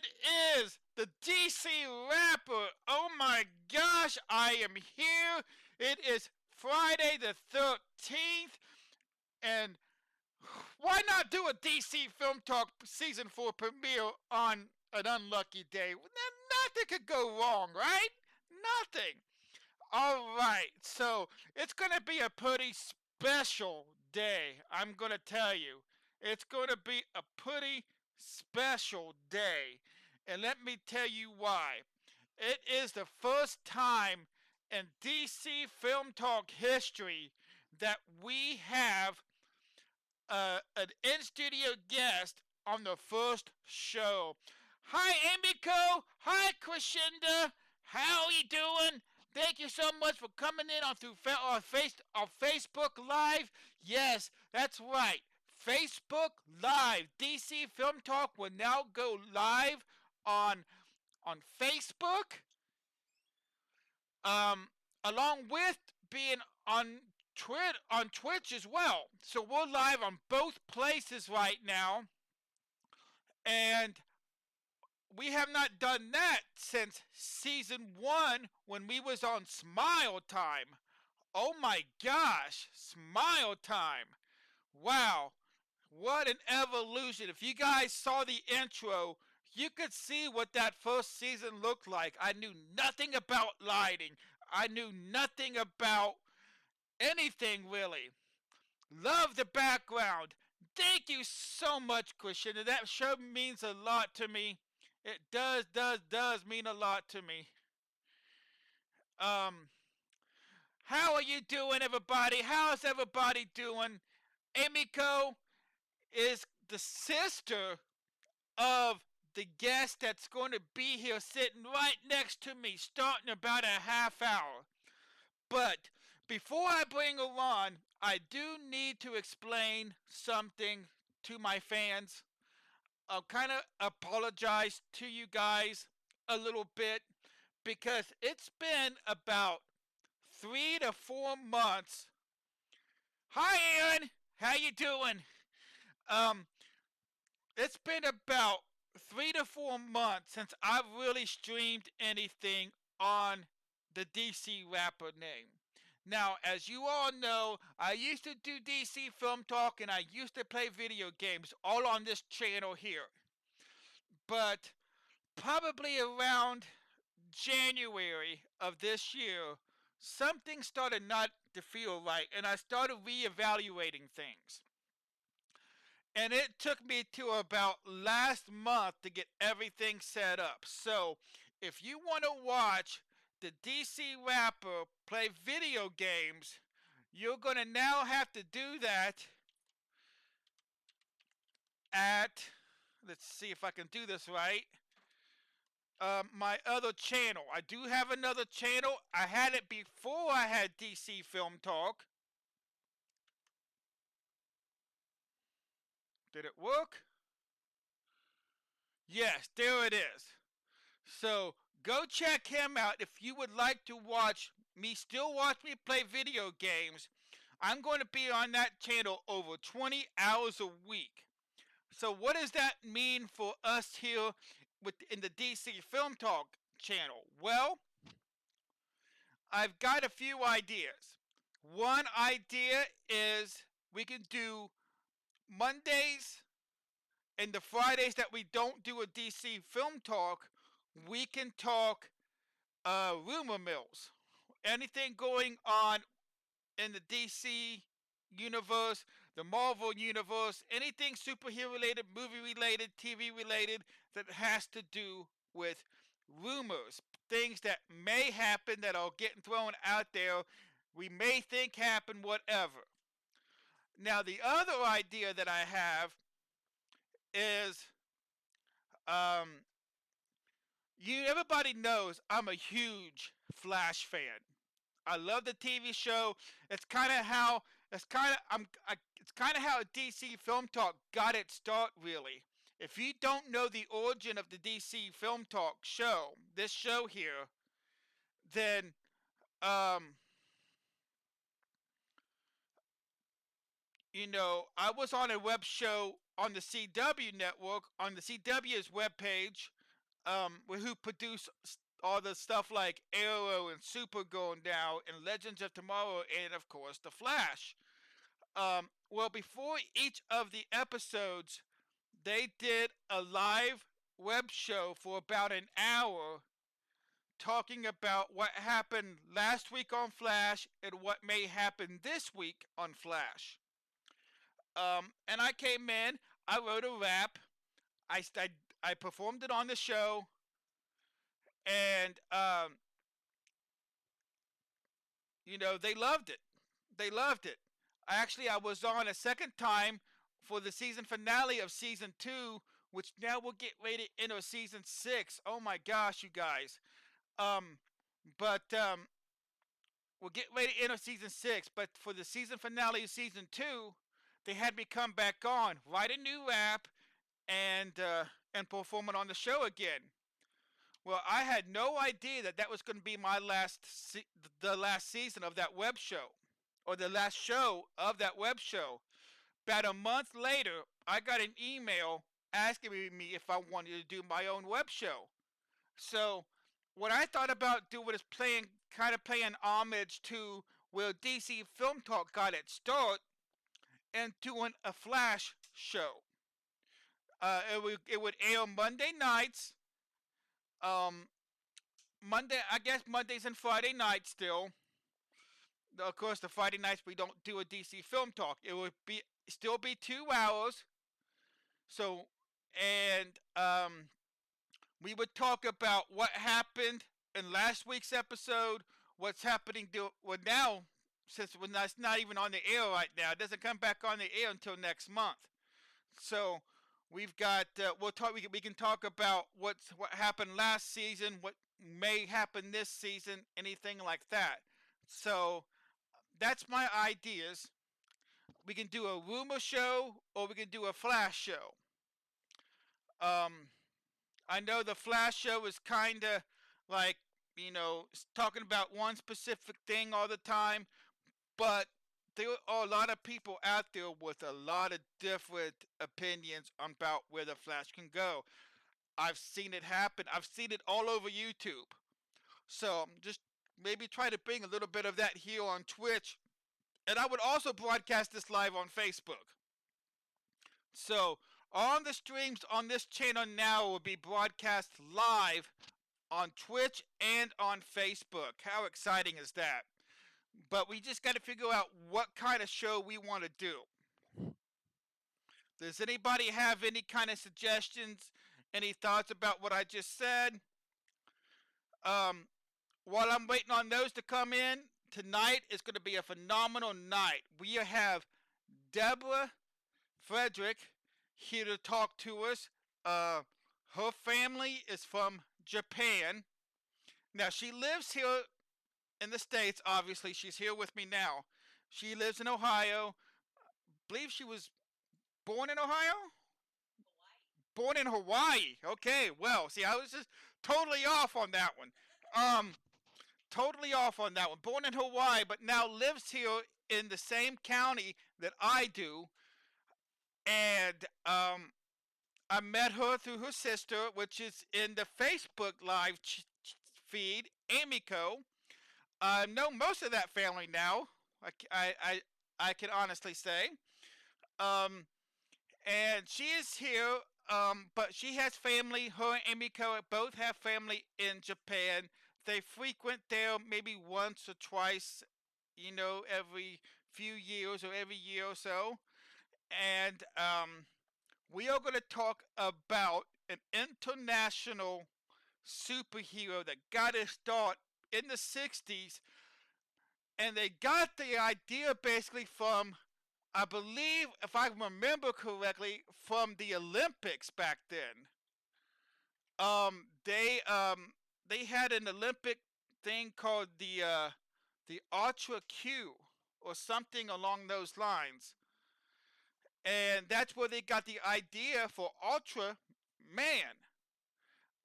It is the DC Rapper. Oh my gosh, I am here. It is Friday the 13th, and why not do a DC Film Talk Season 4 premiere on an unlucky day? Nothing could go wrong, right? Nothing. Alright, so it's gonna be a pretty special day, I'm gonna tell you. It's gonna be a pretty special day. And let me tell you why. It is the first time in DC Film Talk history that we have an in studio guest on the first show. Hi, Emiko. Hi, Crescenda. How are you doing? Thank you so much for coming in on Facebook Live. Yes, that's right. Facebook Live. DC Film Talk will now go live on Facebook, um, along with being on Twitch as well. So we're live on both places right now, and we have not done that since season 1 when we was on Smile Time. Oh my gosh, Smile Time. Wow, what an evolution. If you guys saw the intro, you could see what that first season looked like. I knew nothing about lighting. I knew nothing about anything really. Love the background. Thank you so much, Christian. That show means a lot to me. It does mean a lot to me. Um, how are you doing, everybody? How's everybody doing? Emiko is the sister of the guest that's going to be here sitting right next to me, starting about a half hour. But before I bring her on, I do need to explain something to my fans. I'll kind of apologize to you guys a little bit because it's been about 3 to 4 months. Hi, Aaron. How you doing? Um, it's been about 3 to 4 months since I've really streamed anything on the DC Rapper name. Now, as you all know, I used to do DC Film Talk and I used to play video games all on this channel here. But probably around January of this year, something started not to feel right and I started reevaluating things. And it took me to about last month to get everything set up. So, if you want to watch the DC Rapper play video games, you're going to now have to do that at, let's see if I can do this right, my other channel. I do have another channel. I had it before I had DC Film Talk. Did it work? Yes, there it is. So go check him out if you would like to watch me play video games. I'm going to be on that channel over 20 hours a week. So what does that mean for us here in the DC Film Talk channel? Well, I've got a few ideas. One idea is we can do Mondays and the Fridays that we don't do a DC Film Talk, we can talk rumor mills. Anything going on in the DC universe, the Marvel universe, anything superhero related, movie related, TV related that has to do with rumors, things that may happen that are getting thrown out there, we may think happen, whatever. Now, the other idea that I have is um, everybody knows I'm a huge Flash fan. I love the TV show. It's kind of how it's kind of how DC Film Talk got its start. Really, if you don't know the origin of the DC Film Talk show, this show here, then um, I was on a web show on the CW network on the CW's webpage who produced all the stuff like Arrow and Supergirl now, and Legends of Tomorrow, and of course The Flash. Well, before each of the episodes, they did a live web show for about an hour talking about what happened last week on Flash and what may happen this week on Flash. And I came in, I wrote a rap, I performed it on the show, and they loved it. They loved it. I was on a second time for the season finale of season 2, which now will get rated into season 6. Oh my gosh, you guys. Um, but we'll get ready to enter season 6. But for the season finale of season 2, they had me come back on, write a new rap, and perform it on the show again. Well, I had no idea that that was going to be the last season of that web show, or the last show of that web show. About a month later, I got an email asking me if I wanted to do my own web show. So, what I thought about doing was paying homage to where DC Film Talk got its start, and doing a Flash show. It would air Monday nights. Um, I guess Mondays and Friday nights still. Of course, the Friday nights we don't do a DC Film Talk. It would still be 2 hours. So, and we would talk about what happened in last week's episode, what's happening now, since it's not even on the air right now. It doesn't come back on the air until next month. So we've got we'll talk. We can talk about what happened last season, what may happen this season, anything like that. So that's my ideas. We can do a rumor show or we can do a flash show. Um, I know the flash show is kind of like, talking about one specific thing all the time, but there are a lot of people out there with a lot of different opinions about where the flash can go. I've seen it happen. I've seen it all over YouTube. So just maybe try to bring a little bit of that here on Twitch. And I would also broadcast this live on Facebook. So on the streams on this channel now will be broadcast live on Twitch and on Facebook. How exciting is that? But we just got to figure out what kind of show we want to do. Does anybody have any kind of suggestions, any thoughts about what I just said? While I'm waiting on those to come in, tonight is going to be a phenomenal night. We have Deborah Frederick here to talk to us. Her family is from Japan. Now, she lives here in the States, obviously. She's here with me now. She lives in Ohio. I believe she was born in Ohio? Born in Hawaii. Okay, well, see, I was just totally off on that one. Totally off on that one. Born in Hawaii, but now lives here in the same county that I do. And I met her through her sister, which is in the Facebook live feed, Amiko. I know most of that family now. I can honestly say. Um, and she is here, but she has family. Her and Miko both have family in Japan. They frequent there maybe once or twice, every few years or every year or so. And we are going to talk about an international superhero that got his start in the 60s. And they got the idea basically from, I believe, if I remember correctly, from the Olympics back then. They had an Olympic thing called the Ultra Q or something along those lines, and that's where they got the idea for Ultra Man.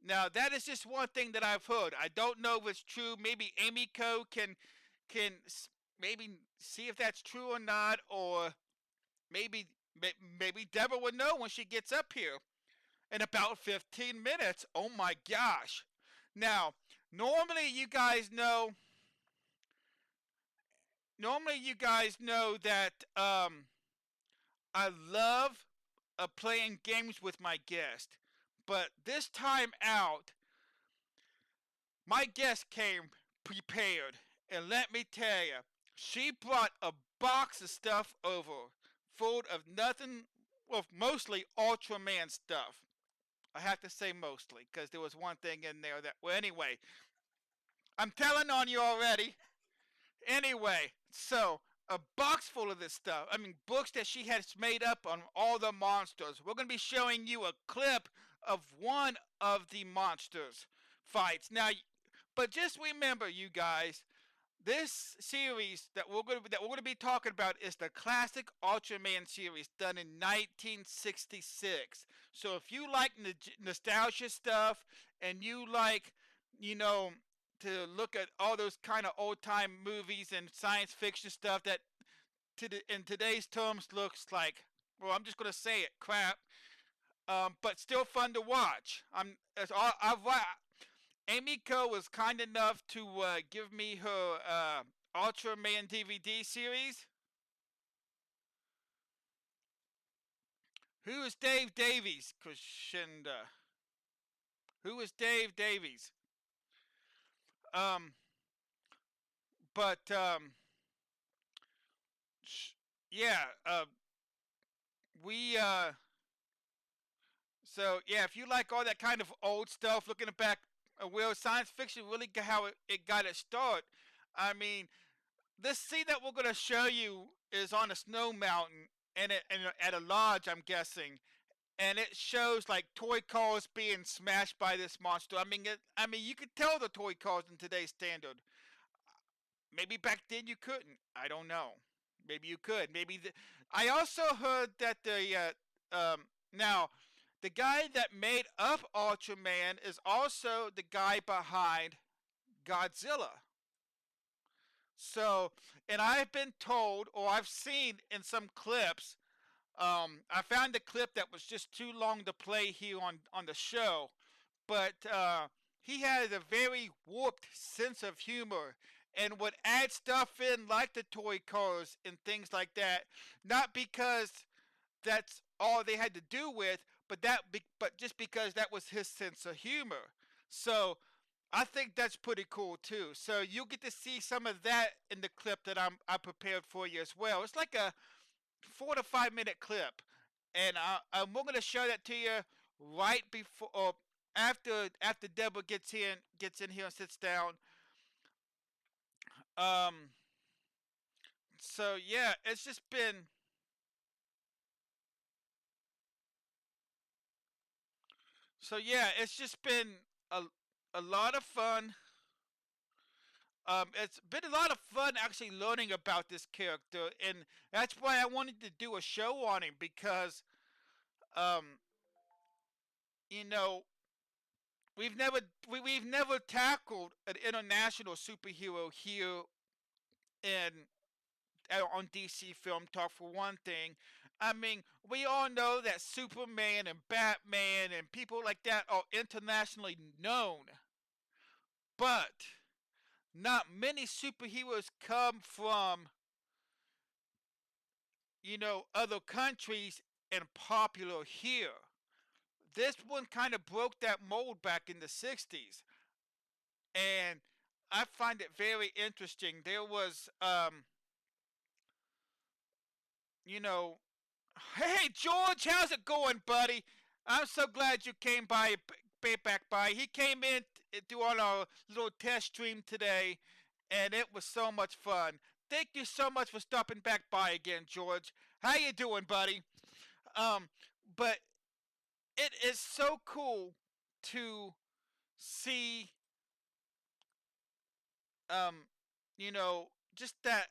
Now that is just one thing that I've heard. I don't know if it's true. Maybe Amy Co can maybe see if that's true or not, or maybe maybe Deborah would know when she gets up here. in about 15 minutes. Oh my gosh. Now, normally you guys know normally you guys know that I love playing games with my guest. But this time out, my guest came prepared. And let me tell you, she brought a box of stuff over full of nothing, well, mostly Ultraman stuff. I have to say mostly, because there was one thing in there that, well, anyway, I'm telling on you already. Anyway, so a box full of this stuff. I mean, books that she has made up on all the monsters. We're going to be showing you a clip of one of the monsters fights. Now, but just remember, you guys, this series that we're going to be talking about is the classic Ultraman series done in 1966. So if you like nostalgia stuff and you like, you know, to look at all those kind of old time movies and science fiction stuff that in today's terms looks like, well, I'm just going to say it, crap. But still fun to watch. Amy Co was kind enough to give me her Ultraman DVD series. Who is Dave Davies, Crescenda? Who is Dave Davies? Um, but yeah, we so yeah, if you like all that kind of old stuff, looking back, well, science fiction really how it got its start. I mean, this scene that we're gonna show you is on a snow mountain and at a lodge, I'm guessing, and it shows like toy cars being smashed by this monster. I mean, you could tell the toy cars in today's standard. Maybe back then you couldn't. I don't know. Maybe you could. I also heard that now the guy that made up Ultraman is also the guy behind Godzilla. So, and I've been told, or I've seen in some clips, I found a clip that was just too long to play here on the show, but he had a very warped sense of humor and would add stuff in like the toy cars and things like that, not because that's all they had to do with, but just because that was his sense of humor. So I think that's pretty cool too. So you'll get to see some of that in the clip that I prepared for you as well. It's like a 4 to 5 minute clip, and we're gonna show that to you right before or after Deborah gets in here and sits down. Um. So yeah, it's just been it's just been a lot of fun. It's been a lot of fun actually learning about this character, and that's why I wanted to do a show on him because, um, you know, we've never tackled an international superhero here in on DC Film Talk for one thing. I mean, we all know that Superman and Batman and people like that are internationally known, but not many superheroes come from, other countries and popular here. This one kind of broke that mold back in the 60s, and I find it very interesting. There was, you know, hey George, how's it going, buddy? I'm so glad you came back by. He came in to do on our little test stream today, and it was so much fun. Thank you so much for stopping back by again, George. How you doing, buddy? Um, but it is so cool to see, um, just that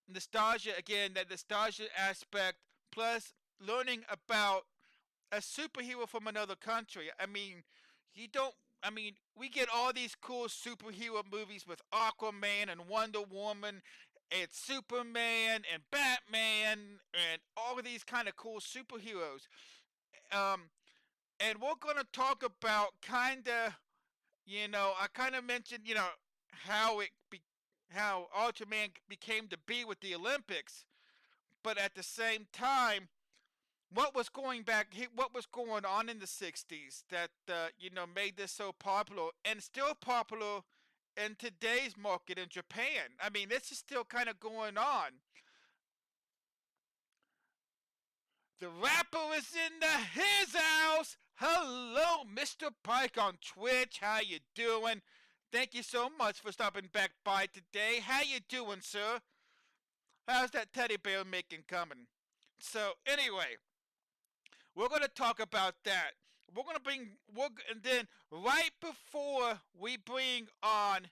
nostalgia again, that nostalgia aspect, plus learning about a superhero from another country. I mean, you don't. I mean, we get all these cool superhero movies with Aquaman and Wonder Woman and Superman and Batman and all of these kind of cool superheroes. Um, and we're gonna talk about I kind of mentioned, how how Ultraman became to be with the Olympics, but at the same time, what was going on in the '60s that made this so popular and still popular in today's market in Japan. I mean, this is still kind of going on. The rapper is in his house. Hello, Mr. Pike on Twitch. How you doing? Thank you so much for stopping back by today. How you doing, sir? How's that teddy bear making coming? So anyway, we're gonna talk about that. And then right before we bring on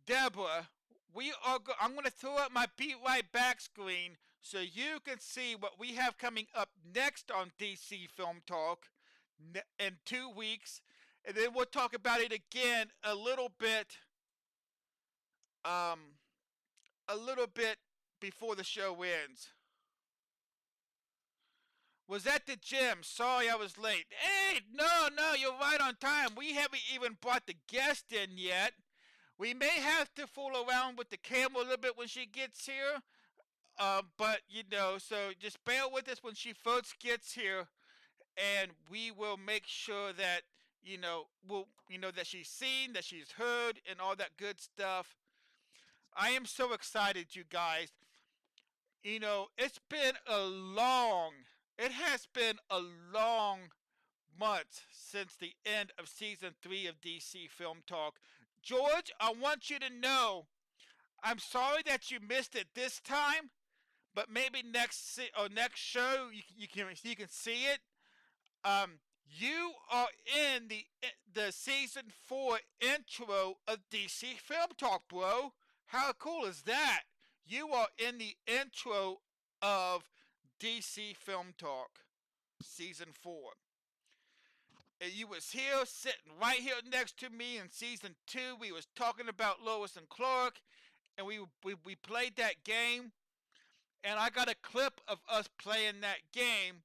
Deborah, I'm going to throw up my Beat Right Back screen so you can see what we have coming up next on DC Film Talk in 2 weeks. And then we'll talk about it again um, a little bit before the show ends. Was at the gym. Sorry I was late. Hey, no, you're right on time. We haven't even brought the guest in yet. We may have to fool around with the camera a little bit when she gets here. But so just bear with us when she first gets here, and we will make sure that that she's seen, that she's heard, and all that good stuff. I am so excited, you guys. It's been it has been a long month since the end of season 3 of DC Film Talk. George, I want you to know I'm sorry that you missed it this time, but maybe next show you can see it. You are in the season 4 intro of DC Film Talk, bro. How cool is that? You are in the intro of DC Film Talk season 4. And you was here sitting right here next to me in season 2. We was talking about Lois and Clark, and we played that game, and I got a clip of us playing that game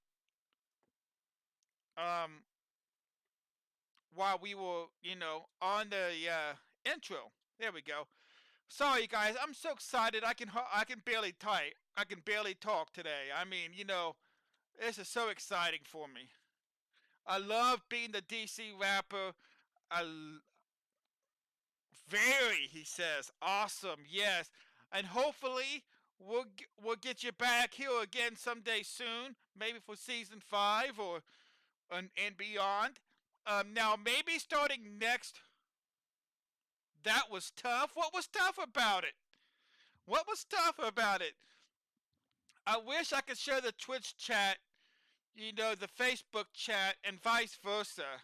um, while we were, on the intro. There we go. Sorry, guys. I'm so excited. I can barely type. I can barely talk today. I mean, this is so exciting for me. I love being the DC rapper. I very, he says, awesome. Yes, and hopefully we'll get you back here again someday soon. Maybe for season 5 or and beyond. Now, maybe starting next. That was tough. What was tough about it? What was tough about it? I wish I could share the Twitch chat, the Facebook chat, and vice versa.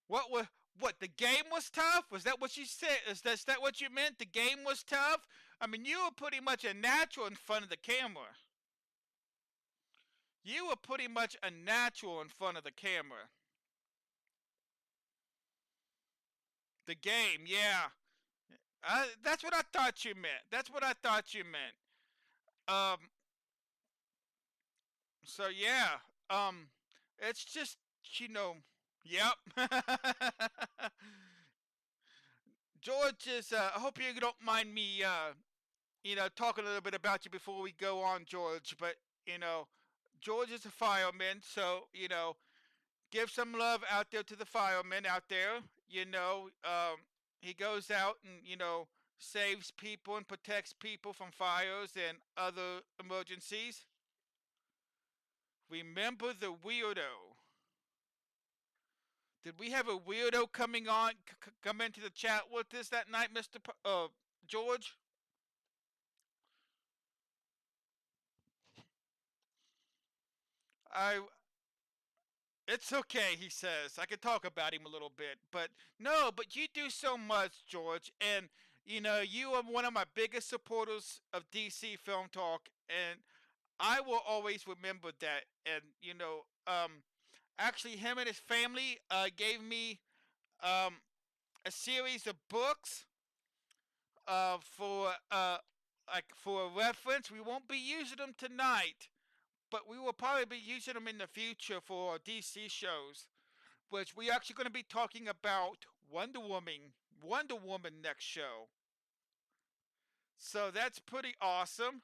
What the game was tough? Was that what you said? Is that what you meant? The game was tough? I mean, you were pretty much a natural in front of the camera. You were pretty much a natural in front of the camera. The game, yeah. That's what I thought you meant. That's what I thought you meant. Um, so yeah. Um, it's just you know, yep. George is. I hope you don't mind me. Talking a little bit about you before we go on, George. But you know, George is a fireman, so give some love out there to the firemen out there. He goes out and saves people and protects people from fires and other emergencies. Remember the weirdo. Did we have a weirdo come into the chat with us that night, Mister George? I It's okay, he says. I could talk about him a little bit, but no, but you do so much, George, and you are one of my biggest supporters of DC Film Talk, and I will always remember that. And actually, him and his family gave me um a series of books for a reference, we won't be using them tonight, but we will probably be using them in the future for DC shows. Which we actually going to be talking about Wonder Woman next show. So that's pretty awesome,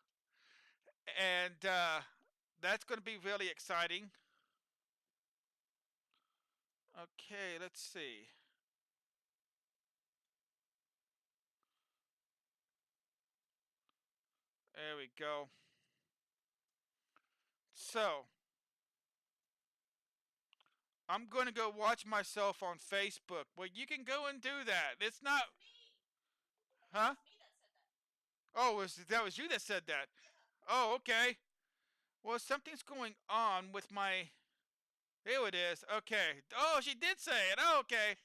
and that's going to be really exciting. Okay, let's see. There we go. So I'm going to go watch myself on Facebook. Well, you can go and do that. It's not, huh? Oh, that was you that said that? Oh, okay. Well, something's going on with my. Here it is. Okay. Oh, she did say it. Oh, okay.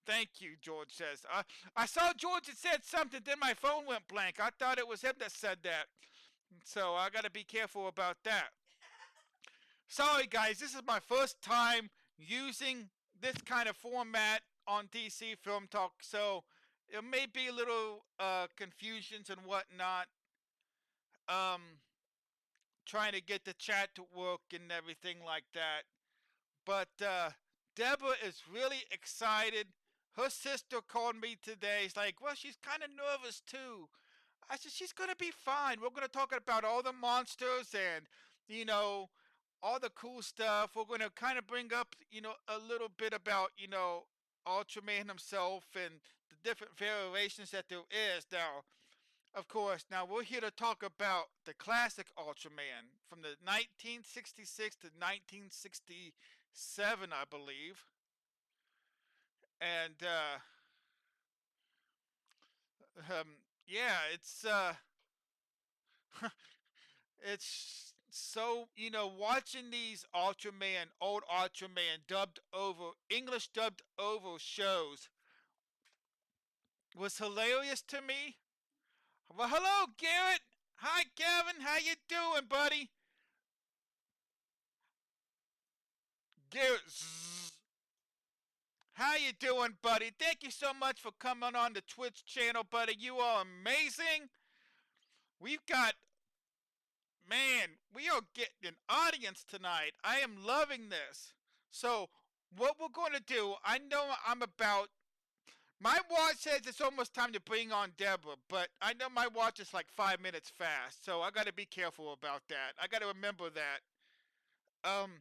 Thank you, George says. I saw George had said something, then my phone went blank. I thought it was him that said that. So I got to be careful about that. Sorry, guys. This is my first time using this kind of format on DC Film Talk. So it may be a little confusions and whatnot. Um, Trying to get the chat to work and everything like that. But Deborah is really excited. Her sister called me today. She's like, well, she's kind of nervous too. I said, she's going to be fine. We're going to talk about all the monsters and, you know, all the cool stuff. We're going to kind of bring up, a little bit about, Ultraman himself and the different variations that there is. Now, of course, now we're here to talk about the classic Ultraman from the 1966 to 1967, I believe. And yeah, it's so watching these Ultraman, old Ultraman dubbed over English dubbed over shows was hilarious to me. Well, hello, Garrett. Hi, Kevin. How you doing, buddy? Garrett. Zzz. How you doing, buddy? Thank you so much for coming on the Twitch channel, buddy. You are amazing. We've got we are getting an audience tonight. I am loving this. So, what we're going to do, I know I'm about. My watch says it's almost time to bring on Deborah, but I know my watch is like 5 minutes fast, so I got to be careful about that. I got to remember that. Um,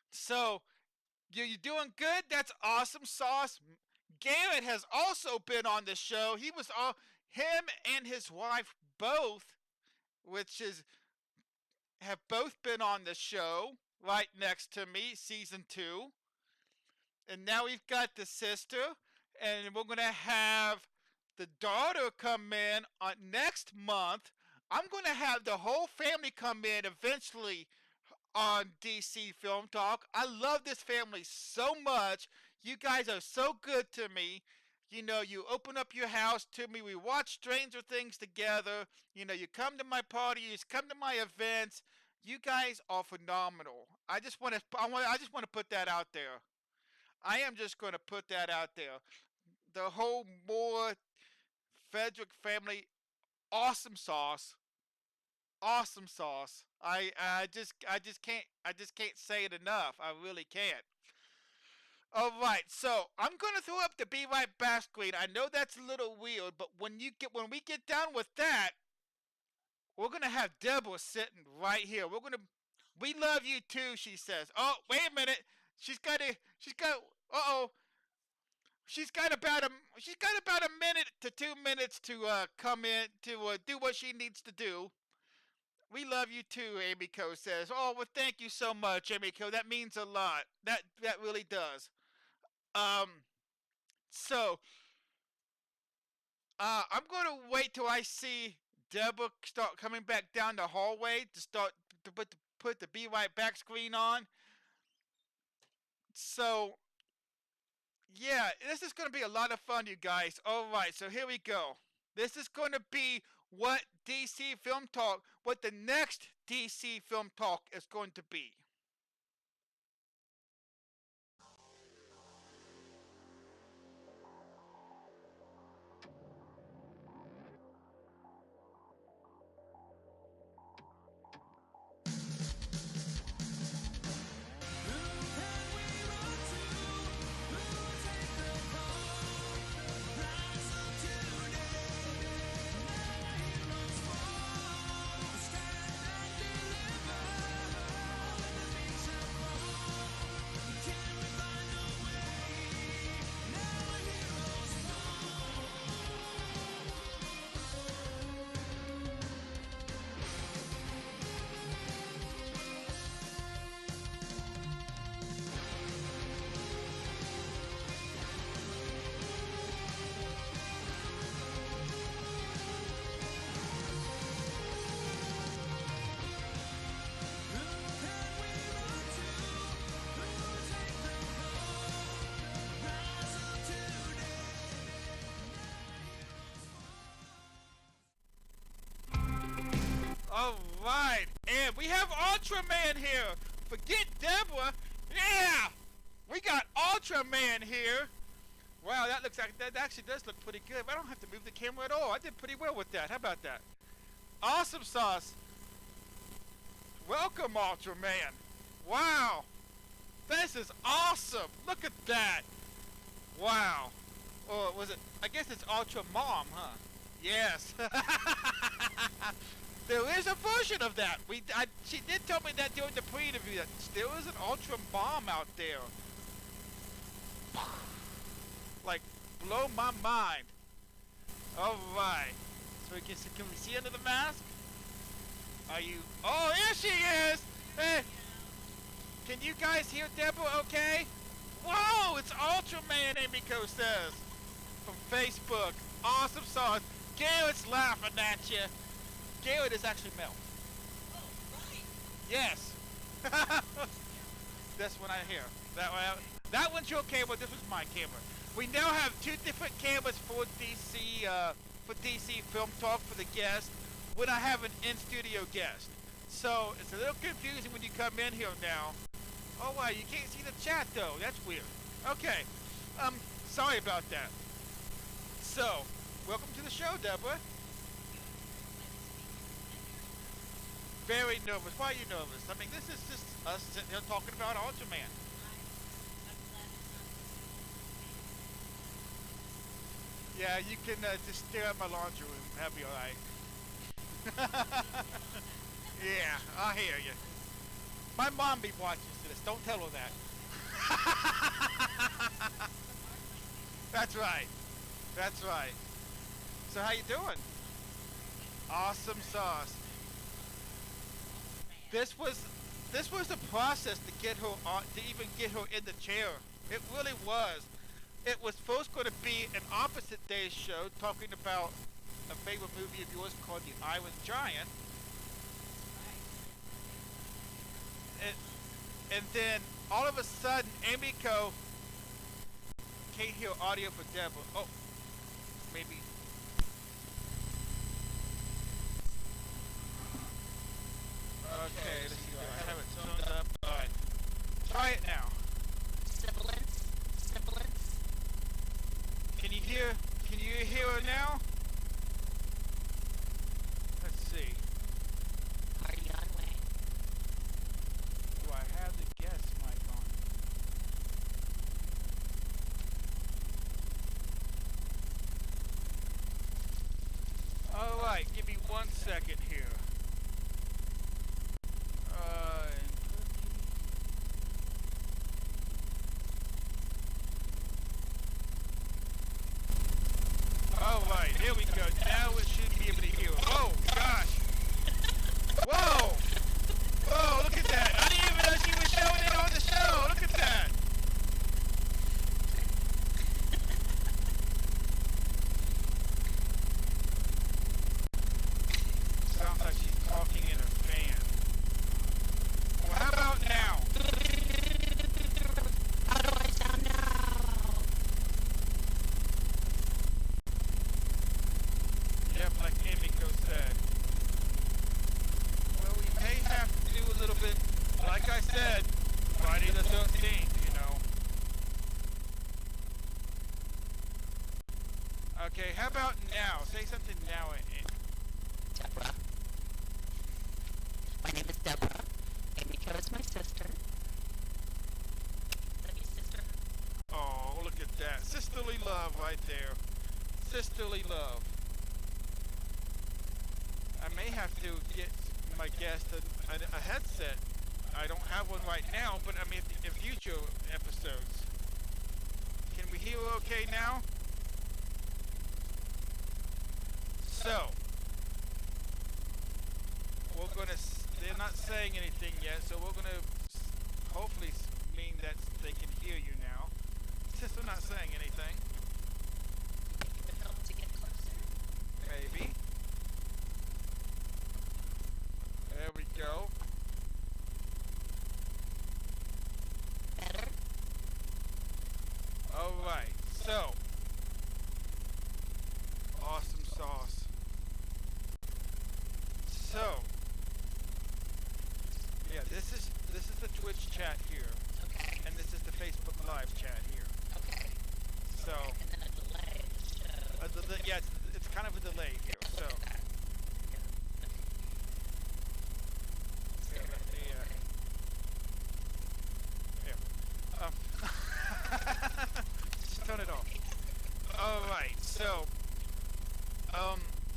so you're doing good. That's awesome, Sauce. Garrett has also been on the show. He was all him and his wife both, which is have both been on the show right next to me, season 2. And now we've got the sister, and we're gonna have the daughter come in on next month. I'm gonna have the whole family come in eventually on DC Film Talk. I love this family so much. You guys are so good to me. You open up your house to me. We watch Stranger Things together. You come to my parties, come to my events. You guys are phenomenal. I just want to put that out there. I am just going to put that out there. The whole Moore Frederick family, awesome sauce. Awesome sauce. I just can't say it enough. I really can't. All right, so I'm gonna throw up the Be Right Back screen. I know that's a little weird, but when we get done with that, we're gonna have Deborah sitting right here. We love you too, she says. Oh, wait a minute. She's got. Uh oh. She's got about a minute to 2 minutes to come in to do what she needs to do. We love you too, Amy Co says. Oh, well, thank you so much, Amy Co. That means a lot. That really does. Um, so I'm gonna wait till I see Deborah start coming back down the hallway to start to put the Be Right Back screen on. So yeah, this is gonna be a lot of fun, you guys. All right, so here we go. This is gonna be what the next DC Film Talk is going to be. Alright, and we have Ultraman here. Forget Deborah. Yeah! We got Ultraman here. Wow, that looks like, that actually does look pretty good. I don't have to move the camera at all. I did pretty well with that. How about that? Awesome sauce. Welcome, Ultraman. Wow. This is awesome. Look at that. Wow. Or was it, I guess it's Ultra Mom, huh? Yes. There is a version of that. She did tell me that during the pre-interview that there is an Ultra Mom out there. Like, blow my mind. Alright. So can we see under the mask? Are you... Oh, here she is! Hey! Can you guys hear Deborah okay? Whoa! It's Ultraman, Emiko says. From Facebook. Awesome sauce. Garrett's laughing at you. Garrett is actually Mel. Oh, right. Yes. That's what I hear. That one's your camera. This was my camera. We now have two different cameras for DC Film Talk for the guest when I have an in-studio guest. So it's a little confusing when you come in here now. Oh wow, you can't see the chat though. That's weird. Okay. Sorry about that. So, welcome to the show, Deborah. Very nervous. Why are you nervous? I mean, this is just us sitting here talking about Ultraman. Yeah, you can just stare at my laundry room. That'll be alright. Yeah, I hear you. My mom be watching this. Don't tell her that. That's right. That's right. So how you doing? Awesome sauce. This was the process to get her on, to even get her in the chair. It really was. It was first going to be an opposite day show talking about a favorite movie of yours called The Iron Giant. And then all of a sudden, Emiko can't hear audio for Deborah. Oh, maybe. Okay, let's see. I have it tuned up. All right, try it now. Sibilance. Can you hear? Can you hear her now? Let's see. Party on way. Do I have the guest mic on? All right, give me 1 second here. All right, here we go. Now it should be able to hear. Oh gosh! Whoa! Whoa! Look at that! I didn't even know she was showing it on the show. Look at that! Sounds like she's talking in a fan. Well, how about now? How do I sound now? Yep, like Emiko said. Well, we may have to do a little bit, like I said, Friday the 13th, you know. Okay, how about now? Say something now. Deborah. My name is Deborah. Emiko is my sister. Love you, sister. Oh, look at that. Sisterly love right there. Sisterly love. I may have to get my guest a headset. I don't have one right now, but I mean in future episodes. Can we hear okay now? So, we're gonna, they're not saying anything yet, so we're gonna hopefully mean that they can hear you now. Since they're not saying anything. It would help to get closer. Maybe. There we go. Better? Alright, so. Awesome sauce. So, chat here, Okay. and this is the Facebook Live chat here. Okay. So, Okay. And then a delay in the show. yeah, it's kind of a delay here. Yeah, So, look at that. Yeah. Okay. here, let me, here. Just turn it off. All right. So,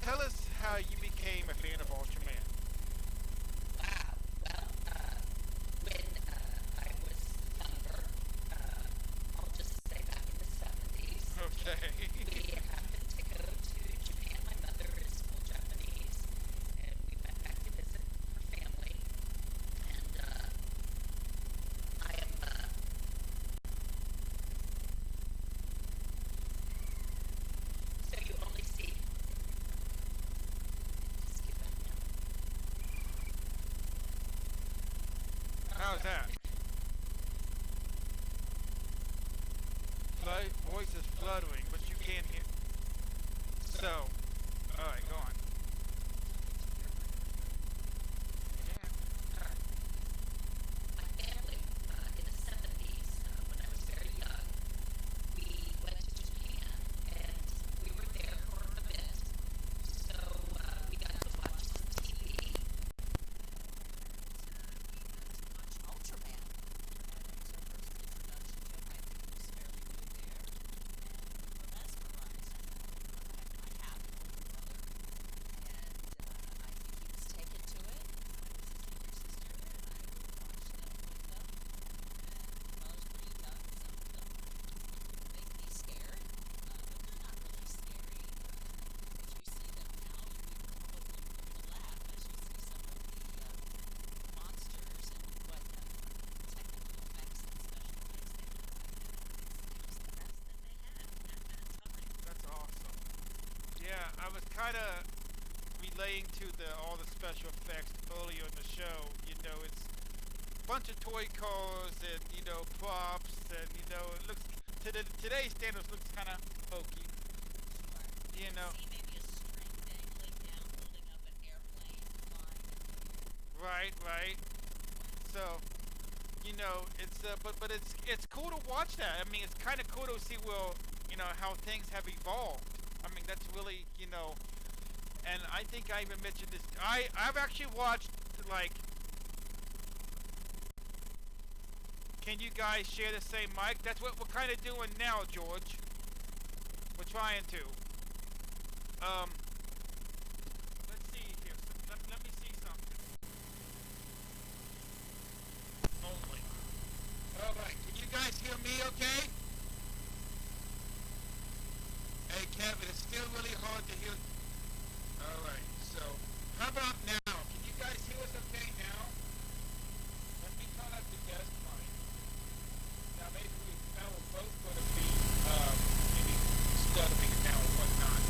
tell us how you became a fan of Ultraman. Wow. Well, when I was younger, I'll just say back in the 70s, Okay. we happened to go to Japan. My mother is full Japanese, and we went back to visit her family. And I am, so you only see, just skip that now. How's that? Voice is fluttering, but you can't hear. So, all right, go on. Yeah. All right. My family, in the 70s, when I was very young, we went to Japan, and we were there for a bit. So we got to watch some TV. Watch Ultraman. That was our first introduction to him. I think he was fairly new there, and we were mesmerized. I have an older brother, and I think he was taken to it. I was his younger sister, and I would watch them with them. And when I was pretty young, some of them make me scared, but they're not really scary. If you see them now, you're going to laugh as you see some of the monsters and what technical effects and special effects they have. It was the best that they had at that time. That's awesome. Yeah, I was kind of relaying to all the special effects earlier in the show. You know, it's a bunch of toy cars and props, and it looks today's standards looks kind of hokey. Sure. You know, See maybe a string dangling down, holding up an airplane flying in the air. right. So, it's but it's cool to watch that. I mean, it's kind of cool to see how things have evolved. I mean, that's really and I think I even mentioned this. I've actually watched like. Can you guys share the same mic? That's what we're kind of doing now, George. We're trying to. Let's see here. Let me see something. Only. All right. Can you guys hear me? Okay. Hey, Kevin, it's still really hard to hear. All right. So, how about now? Can you guys hear us okay now? Let me turn up the guest mic. Now maybe we're both going to be maybe stuttering now or whatnot.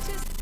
Just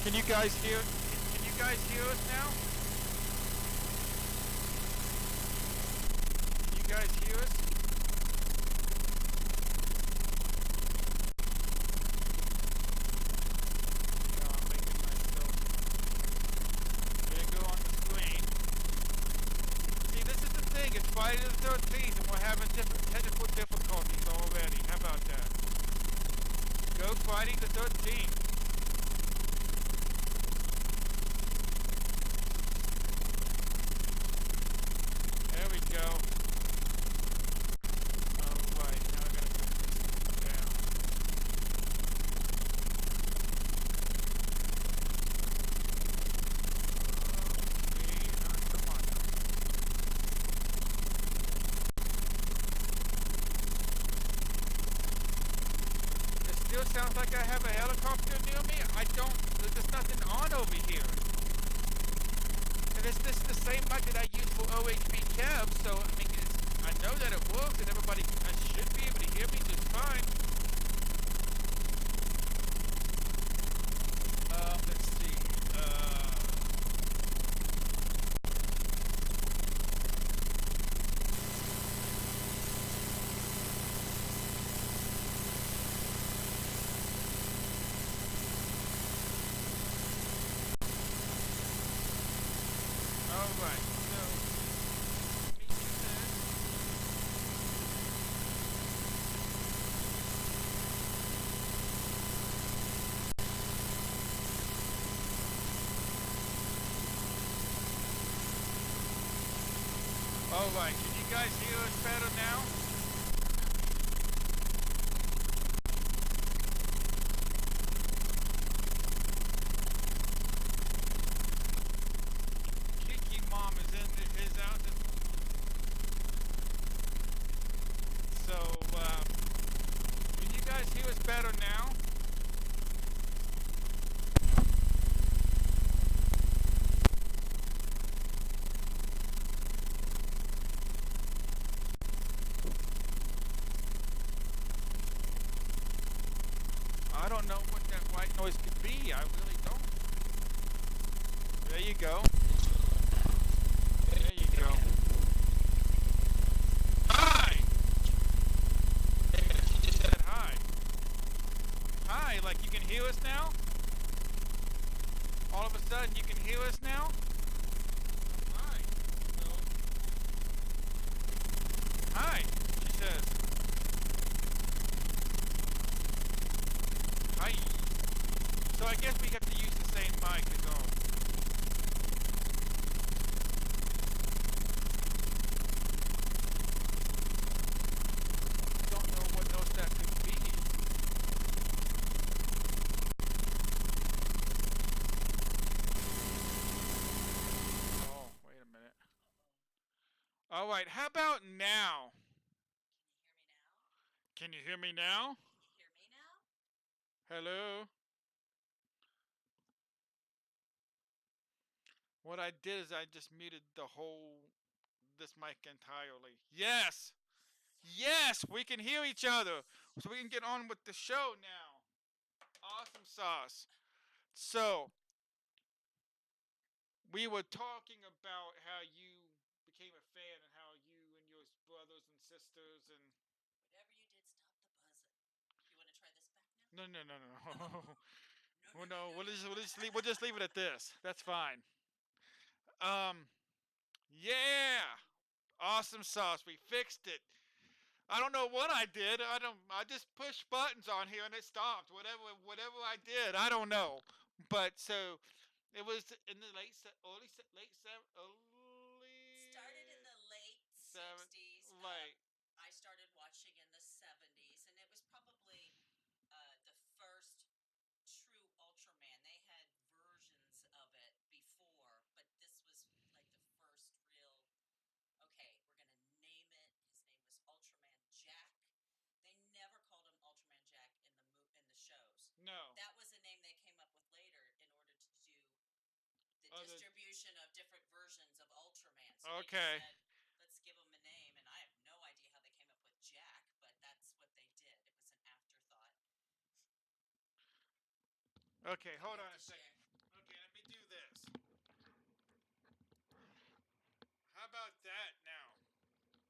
Can you guys hear? Can you guys hear us now? Can you guys hear us? Yeah, I'm making myself bigger on the screen. See, this is the thing. It's Friday the 13th, and we're having technical difficulties already. How about that? Go Friday the 13th. There we go. Alright, now I gotta put this down. Okay, come on now. It still sounds like I have a helicopter near me. I don't, there's nothing on over here. And it's this the same mic that I use for OHB cab, so I mean, I know that it works and everybody should be able to hear me just fine. Let's see. Alright, so let me do this. Alright, can you guys hear us better now? Kiki Mom is in his house. So, can you guys hear us better now? I don't know what that white noise could be. I really don't. There you go. There you go. Hi! She just said hi. Hi, like you can hear us now? All of a sudden you can hear us now? Hi. No. Hi, she says. Hi. So I guess we have to use the same mic as all. Don't know what else that could be. Oh, wait a minute. Alright, how about now? can you Can you hear hear me now? me now? Can you hear me now? Hello? What I did is I just muted this mic entirely. Yes! Yes! We can hear each other! So we can get on with the show now. Awesome sauce. So, we were talking about how you became a fan and how you and your brothers and sisters and Whatever you did, stop the buzzing. You want to try this back now? no. No, Well, no, we'll just leave it at this. That's fine. Um, yeah, awesome sauce. We fixed it. I don't know what I did. I just pushed buttons on here and it stopped. Whatever I did, I don't know. But so it was in the early Started in the late seven 60s. late. I started watching in the 70s, and it was probably the first true Ultraman. They had versions of it before, but this was like the first real. Okay, we're gonna name it. His name was Ultraman Jack. They never called him Ultraman Jack in the shows. No. That was a name they came up with later in order to do the Oh, distribution of different versions of Ultraman. So Okay. they just said, let's give him a name, and I have no idea how they came up with Jack, but that's what they did. It was an afterthought. Okay, Okay, hold we on have a to second. share. Okay, let me do this. How about that now?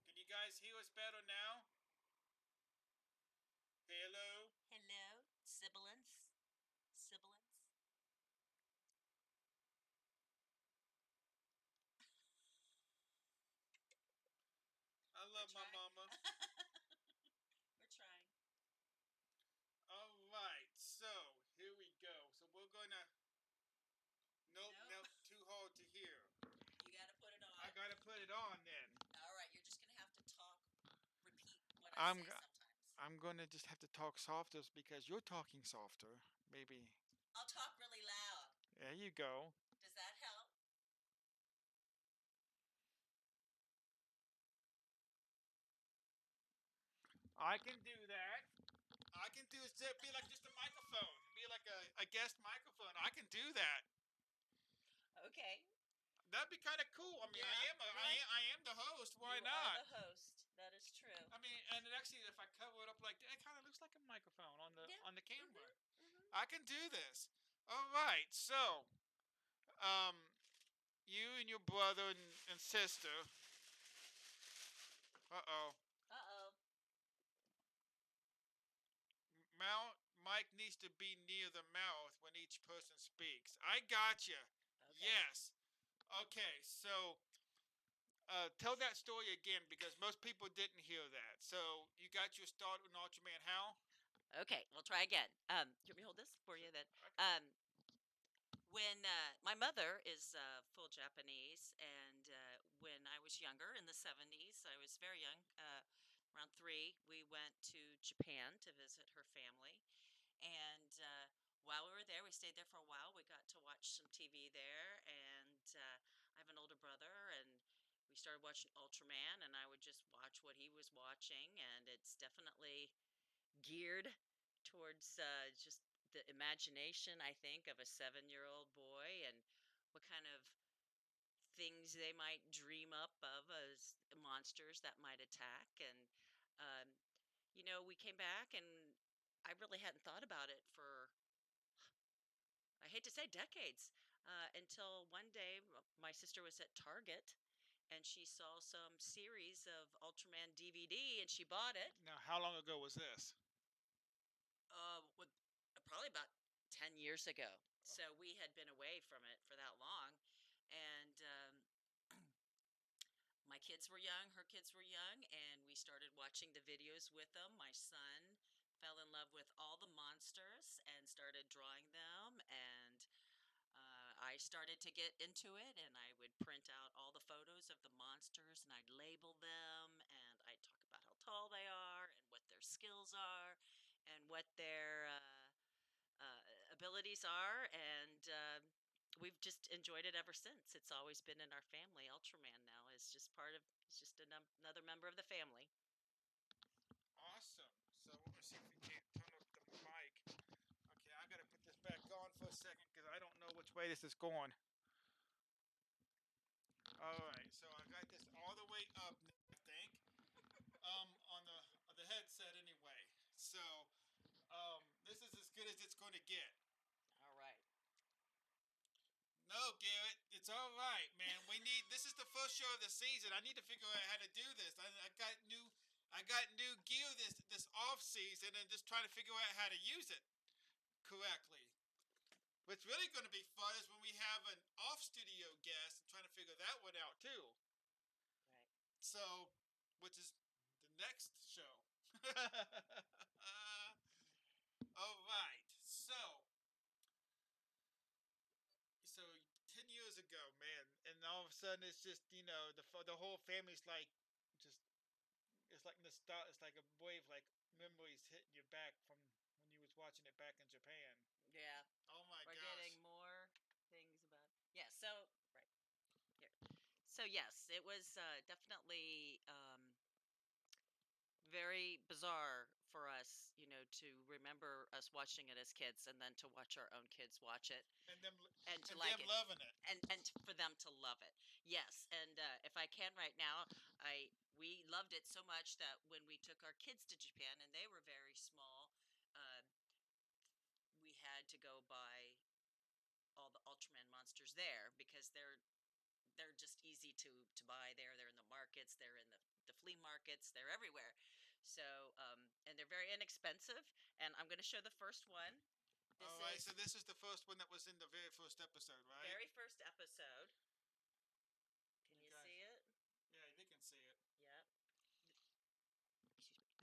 Can you guys hear us better now? Hello? Hello, sibilance. Sibilance. I We're love my trying. mama. We're trying. All right, so here we go. So we're gonna. Nope, Nope. too hard to hear. You got to put it on. I gotta put it on then. All right, you're just gonna have to talk, repeat what I I'm say g- sometimes. I'm gonna just have to talk softer because you're talking softer. Maybe. I'll talk really loud. There you go. Does that help? I can do that. I can do it. Be like just a microphone. Be like a guest microphone. I can do that. Okay. That'd be kind of cool. I mean, Yeah, right. I am the host. Why You not? are the host. That is true. I mean, and actually, if I cover it up like that, it kind of looks like a microphone on Yeah. the camera. Mm-hmm. I can do this. All right. So, um, you and your brother and sister. Uh-oh. Uh-oh. Mouth Mike needs to be near the mouth when each person speaks. I got you. Okay. Yes. Okay. So, tell that story again because most people didn't hear that. So you got your start with Ultraman how? Okay, we'll try again. You want me to hold this for you then? When my mother is full Japanese, and when I was younger in the 70s, I was very young, around 3, we went to Japan to visit her family. And while we were there, we stayed there for a while. We got to watch some TV there, and I have an older brother, and we started watching Ultraman, and I would just watch what he was watching, and it's definitely geared towards just the imagination, I think, of a 7-year-old boy and what kind of things they might dream up of as monsters that might attack. And, we came back and I really hadn't thought about it for, I hate to say, decades, until one day my sister was at Target and she saw some series of Ultraman DVD and she bought it. Now, how long ago was this? With probably about 10 years ago. So we had been away from it for that long. And my kids were young, her kids were young, and we started watching the videos with them. My son fell in love with all the monsters and started drawing them. And I started to get into it, and I would print out all the photos of the monsters and I'd label them and I'd talk about how tall they are and what their skills are and what their abilities are. And we've just enjoyed it ever since. It's always been in our family. Ultraman now is just it's just another member of the family. Awesome. So let me see if we can't turn up the mic. Okay, I gotta put this back on for a second because I don't know which way this is going. All right, so I got this all the way up, I think. On the headset anyway. So, this is as good as it's going to get. All right. No, Garrett, it's all right, man. This is the first show of the season. I need to figure out how to do this. I got new gear this off season and just trying to figure out how to use it correctly. What's really going to be fun is when we have an off-studio guest and trying to figure that one out too. Right. So, which is the next show. All right. So 10 years ago, man, and all of a sudden it's just the whole family's like just it's like nostalgia. It's like a wave like memories hitting you back from when you was watching it back in Japan. Yeah. Oh my We're gosh. getting more things about. Yeah. So right here. So yes, it was definitely very bizarre for us, to remember us watching it as kids and then to watch our own kids watch it And them and to and like them it loving it. and for them to love it. Yes, and if I can right now, I we loved it so much that when we took our kids to Japan and they were very small, uh, we had to go buy all the Ultraman monsters there because they're just easy to buy there. They're in the markets, they're in the flea markets, they're everywhere. So and they're very inexpensive. And I'm going to show the first one. This All right. is So this is the first one that was in the very first episode, right? very first episode. Can you guys- see it? Yeah, they can see it. Yep.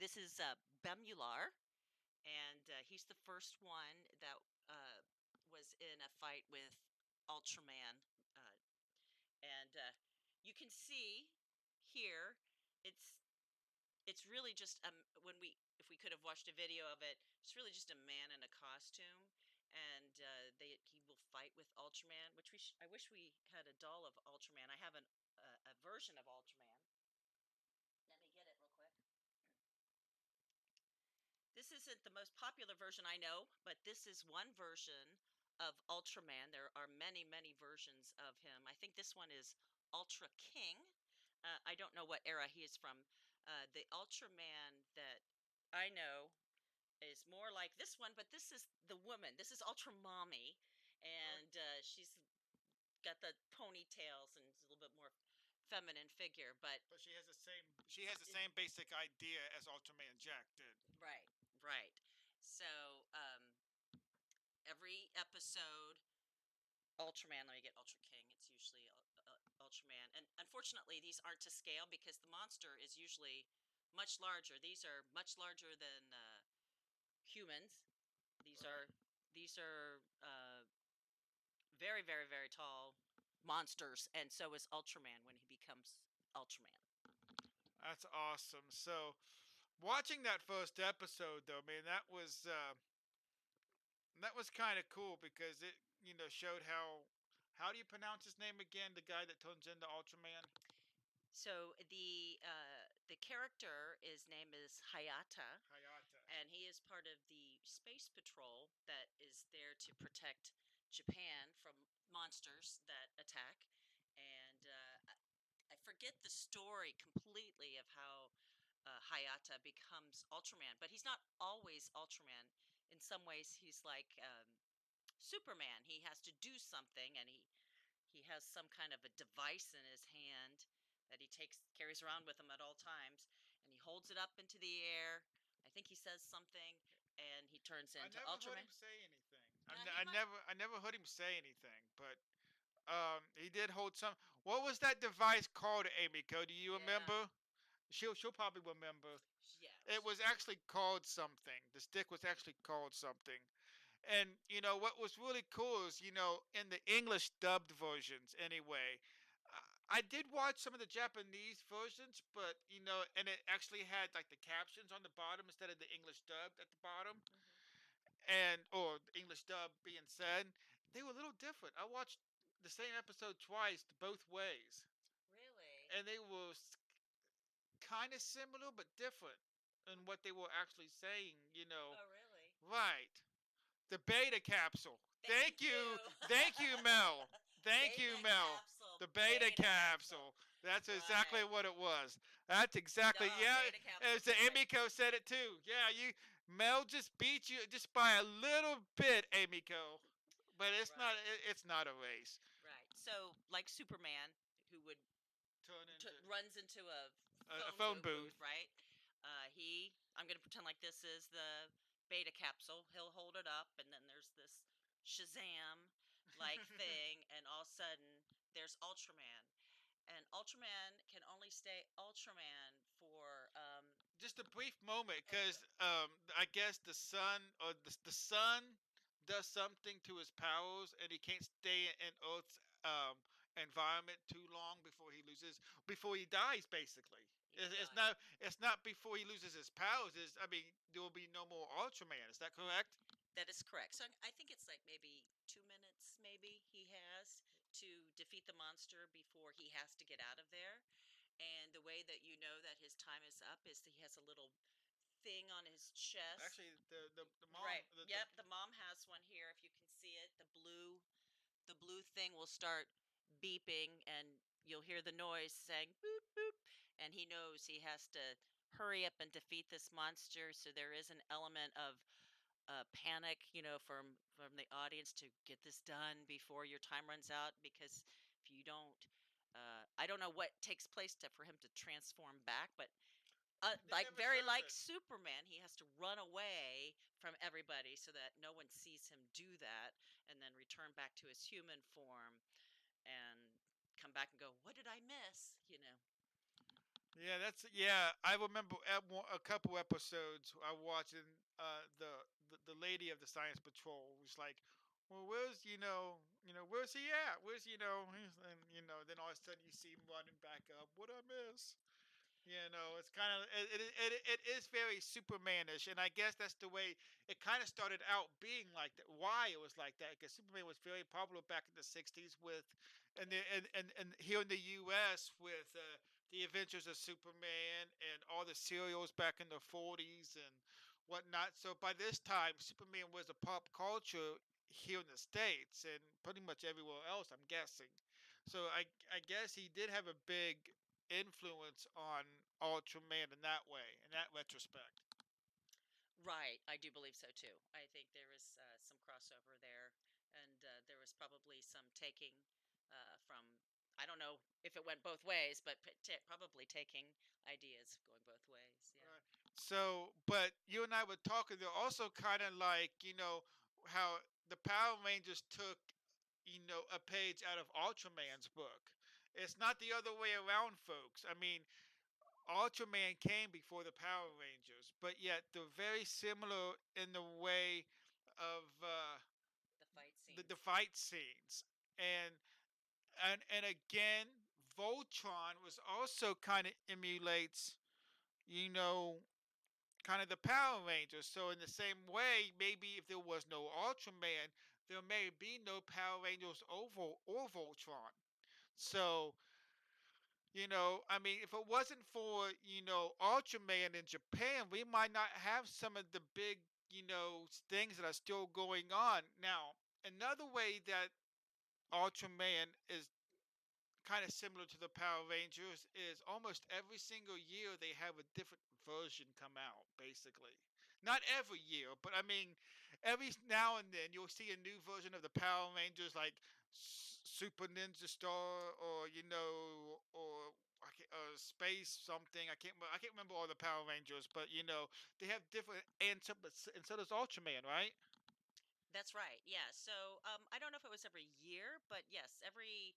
This is Bemular, and he's the first one that was in a fight with Ultraman, uh, and you can see here it's it's really just when we if we could have watched a video of it, it's really just a man in a costume, and he will fight with Ultraman, which I wish we had a doll of Ultraman. I have a version of Ultraman. Let me get it real quick. This isn't the most popular version I know, but this is one version of Ultraman. There are many, many versions of him. I think this one is Ultra King. I don't know what era he is from. The Ultraman that I know is more like this one, but this is the woman. This is Ultra Mommy, and she's got the ponytails and it's a little bit more feminine figure. But She has the same basic idea as Ultraman Jack did. right, right. So every episode, Ultraman, let me get Ultra King. It's usually Ultraman. And unfortunately, these aren't to scale because the monster is usually much larger. These are much larger than humans. These Right. are these are very, very, very tall monsters, and so is Ultraman when he becomes Ultraman. That's awesome. So, watching that first episode, though, man, that was kind of cool because it, showed how do you pronounce his name again? The guy that turns into Ultraman. So the character, his name is Hayata, Hayata. and he is part of the space patrol that is there to protect Japan from monsters that attack. And I forget the story completely of how Hayata becomes Ultraman, but he's not always Ultraman. In some ways, he's like Superman. He has to do something, and he has some kind of a device in his hand that he carries around with him at all times, and he holds it up into the air. I think he says something, and he turns into I never heard Ultraman. him say anything. I never heard him say anything, but he did hold some. What was that device called, Amiko? Do you Yeah. remember? She'll probably remember. Yeah. It was actually called something. The stick was actually called something. And what was really cool is in the English dubbed versions anyway. I did watch some of the Japanese versions, but and it actually had like the captions on the bottom instead of the English dubbed at the bottom, and or the English dub being said. They were a little different. I watched the same episode twice, both ways, Really? and they were kind of similar but different in what they were actually saying. Oh, really? Right. The beta capsule. Thank Thank you, Mel. Thank you, Beta Mel. capsule. The beta capsule. That's exactly Right. what it was. That's exactly No, yeah. beta capsule. As the Emiko said it too. Yeah, Mel just beat you just by a little bit, Emiko. But Right. it's not a race. Right. So, like Superman, who would Turn into runs into a a phone booth. right? I'm going to pretend like this is the beta capsule. He'll hold it up, and then there's this Shazam like thing, and all of a sudden there's Ultraman. And Ultraman can only stay Ultraman for Just a brief moment, a br- because I guess the sun does something to his powers, and he can't stay in Earth's environment too long before he dies. Basically, he it's died. not before he loses his powers. I mean, there will be no more Ultraman. Is that correct? That is correct. So I think it's like maybe 2 minutes, maybe he has to defeat the monster before he has to get out of there. And the way that you know that his time is up is that he has a little thing on his chest. Actually, the mom Right. Yep. The mom has one here. If you can see it, the blue thing will start beeping, and you'll hear the noise saying boop boop, and he knows he has to hurry up and defeat this monster. So there is an element of panic, from the audience to get this done before your time runs out. Because if you don't, I don't know what takes place for him to transform back, but they like never very shows like it. Superman, he has to run away from everybody so that no one sees him do that, and then return back to his human form and come back and go, "What did I miss?" Yeah. I remember a couple episodes I watching the lady of the Science Patrol was like, well, where's where's he at? Where's and then all of a sudden you see him running back up. What I miss? It's kind of it is very Supermanish, and I guess that's the way it kind of started out being like that. Why it was like that? Because Superman was very popular back in the '60s with, and here in the U.S. with the Adventures of Superman and all the serials back in the '40s and whatnot. So by this time, Superman was a pop culture here in the States and pretty much everywhere else, I'm guessing. So I guess he did have a big influence on Ultraman in that way, in that retrospect. Right, I do believe so too. I think there is some crossover there, and there was probably some taking from. I don't know if it went both ways, but probably taking ideas going both ways. Yeah. Right. So, but you and I were talking. They're also kind of like how the Power Rangers took a page out of Ultraman's book. It's not the other way around, folks. I mean, Ultraman came before the Power Rangers, but yet they're very similar in the way of The fight the scenes. fight scenes. And and again, Voltron was also kind of emulates, you know, kind of the Power Rangers. So in the same way, maybe if there was no Ultraman, there may be no Power Rangers or Voltron. So I mean, if it wasn't for Ultraman in Japan, we might not have some of the big things that are still going on now. Another way that Ultraman is kind of similar to the Power Rangers is almost every single year they have a different version come out, basically. Not every year, but I mean, every now and then you'll see a new version of the Power Rangers, like Super Ninja Star, or or space something. I can't remember all the Power Rangers, but they have different, and so does Ultraman, right? That's right. Yeah. So I don't know if it was every year, but yes, every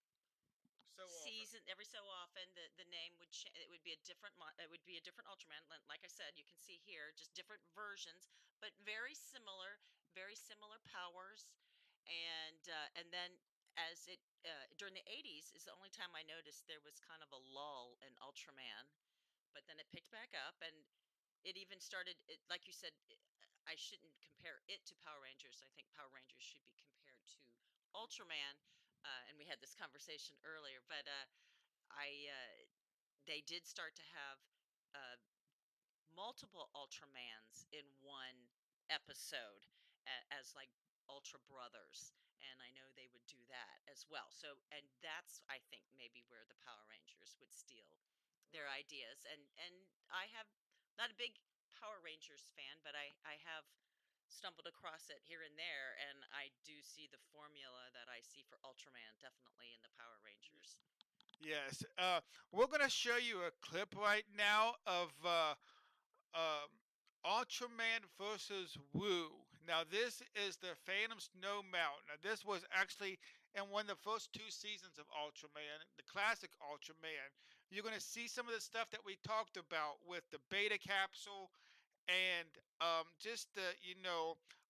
So often. season, every so often, the name would change. It would be a different it would be a different Ultraman. Like I said, you can see here just different versions, but very similar powers. And then as it during the 80s is the only time I noticed there was kind of a lull in Ultraman, but then it picked back up, and it even started like you said, I shouldn't compare it to Power Rangers. I think Power Rangers should be compared to Ultraman. And we had this conversation earlier, but I they did start to have uh, multiple Ultramans in one episode, as like Ultra Brothers, and I know they would do that as well. So, and that's, I think, maybe where the Power Rangers would steal their Right. ideas. And I have not a big Power Rangers fan, but I have stumbled across it here and there, and I do see the formula that I see for Ultraman definitely in the Power Rangers. Yes. We're gonna show you a clip right now of um, Ultraman versus Wu. Now this is the Phantom Snow Mountain. Now this was actually in one of the first two seasons of Ultraman, the classic Ultraman. You're gonna see some of the stuff that we talked about with the beta capsule and just the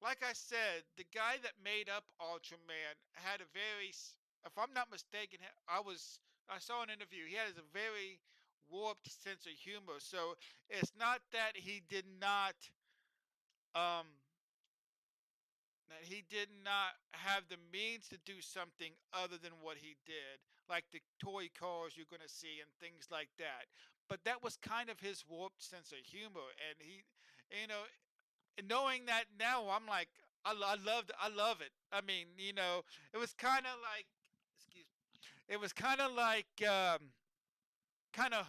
like I said, the guy that made up Ultraman had a very, if I'm not mistaken, I saw an interview. He has a very warped sense of humor. So it's not um that he did not have the means to do something other than what he did, like the toy cars you're going to see and things like that. But that was kind of his warped sense of humor, and you know, knowing that now, I'm like, I love it. I mean, it was kind of like, excuse, it was kind of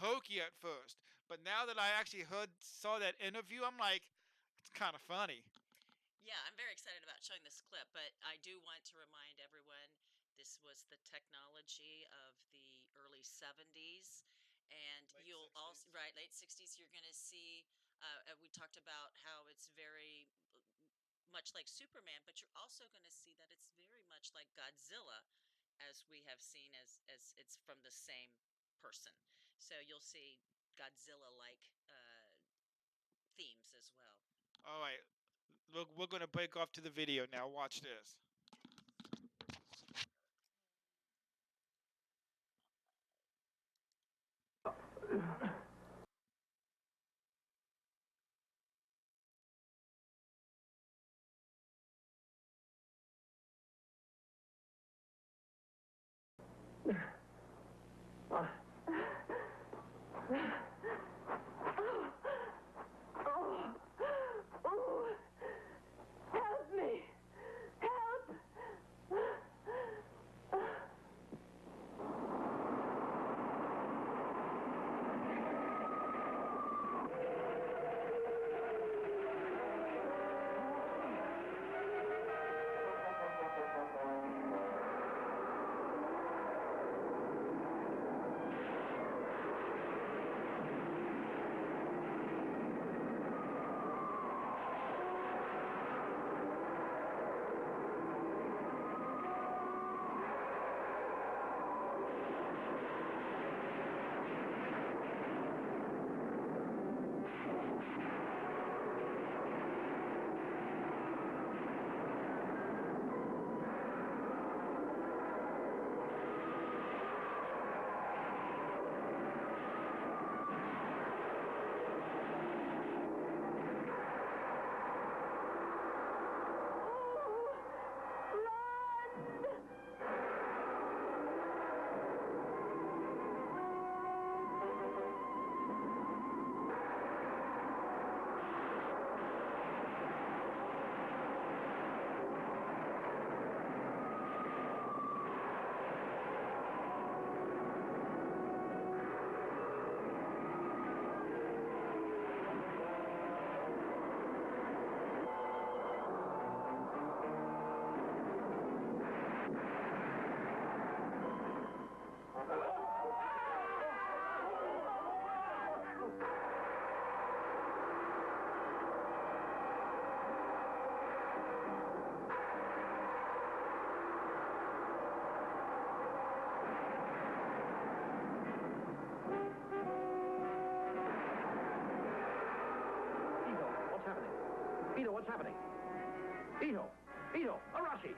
hokey at first, but now that I actually saw that interview, I'm like, it's kind of funny. Yeah, I'm very excited about showing this clip, but I do want to remind everyone this was the technology of the early 70s. And Late you'll also, 60s. right, late 60s, you're going to see, we talked about how it's very much like Superman, but you're also going to see that it's very much like Godzilla, as we have seen as it's from the same person. So you'll see Godzilla like themes as well. All right, look, we're gonna break off to the video now. Watch this. Help me! Help! Ito, what's happening? Ito! Ito! Arashi!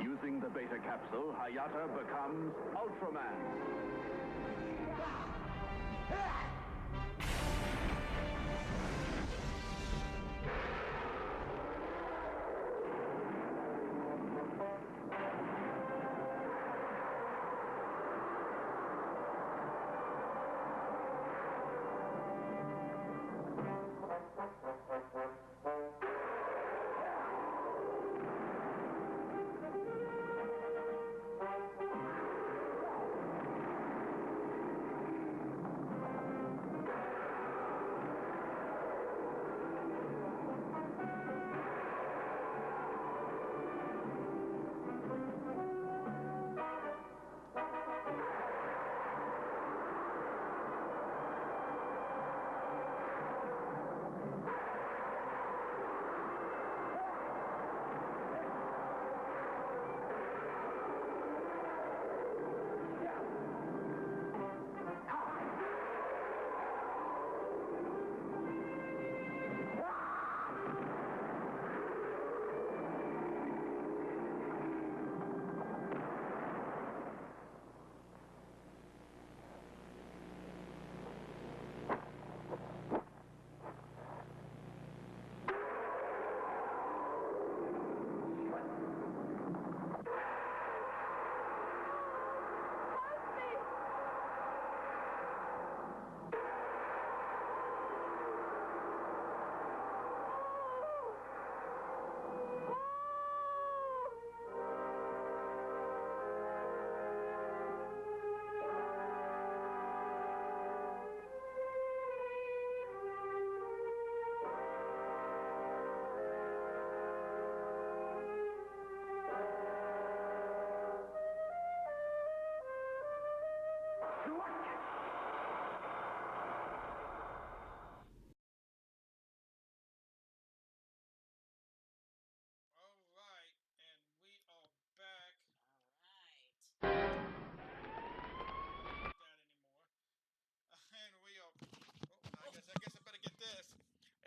Using the beta capsule, Hayata becomes Ultraman.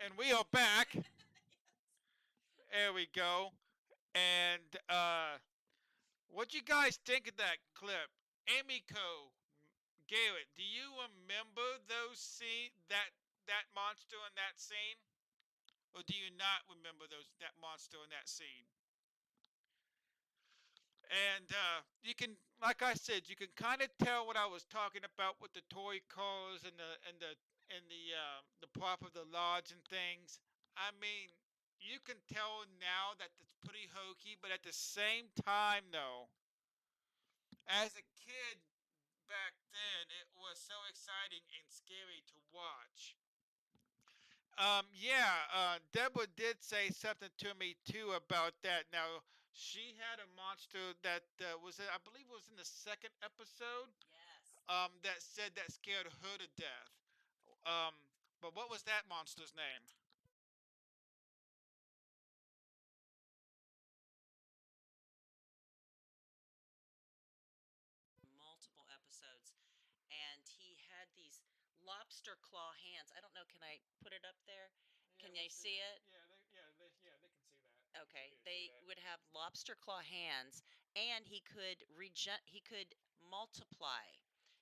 And we are back. Yes. There we go. And what you guys think of that clip? Amiko, Garrett, do you remember those that monster in that scene, or do you not remember that monster in that scene? And you can, like I said, you can kind of tell what I was talking about with the toy cars and the prop of the lodge and things. I mean, you can tell now that it's pretty hokey, but at the same time, though, as a kid back then, it was so exciting and scary to watch. Yeah, Deborah did say something to me too about that. Now, she had a monster that I believe it was in the second episode, Yes. that said that scared her to death. But what was that monster's name? Multiple episodes, and he had these lobster claw hands. I don't know. Can I put it up there? Can you see it? They can see that. Okay, they would have lobster claw hands, and he could multiply,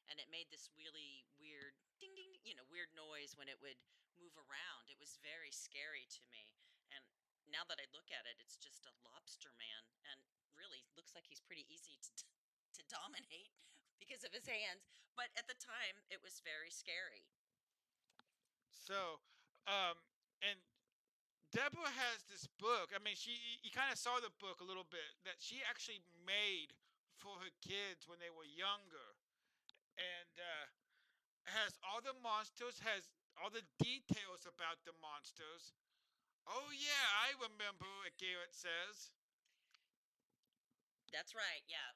and it made this really weird ding ding, weird noise when it would move around. It was very scary to me, and now that I look at it, it's just a lobster man, and really looks like he's pretty easy to dominate because of his hands. But at the time, it was very scary. So, um, and Deborah has this book. I mean, you kind of saw the book a little bit that she actually made for her kids when they were younger, and has all the monsters, has all the details about the monsters. Oh yeah, I remember what Garrett says. That's right. Yeah.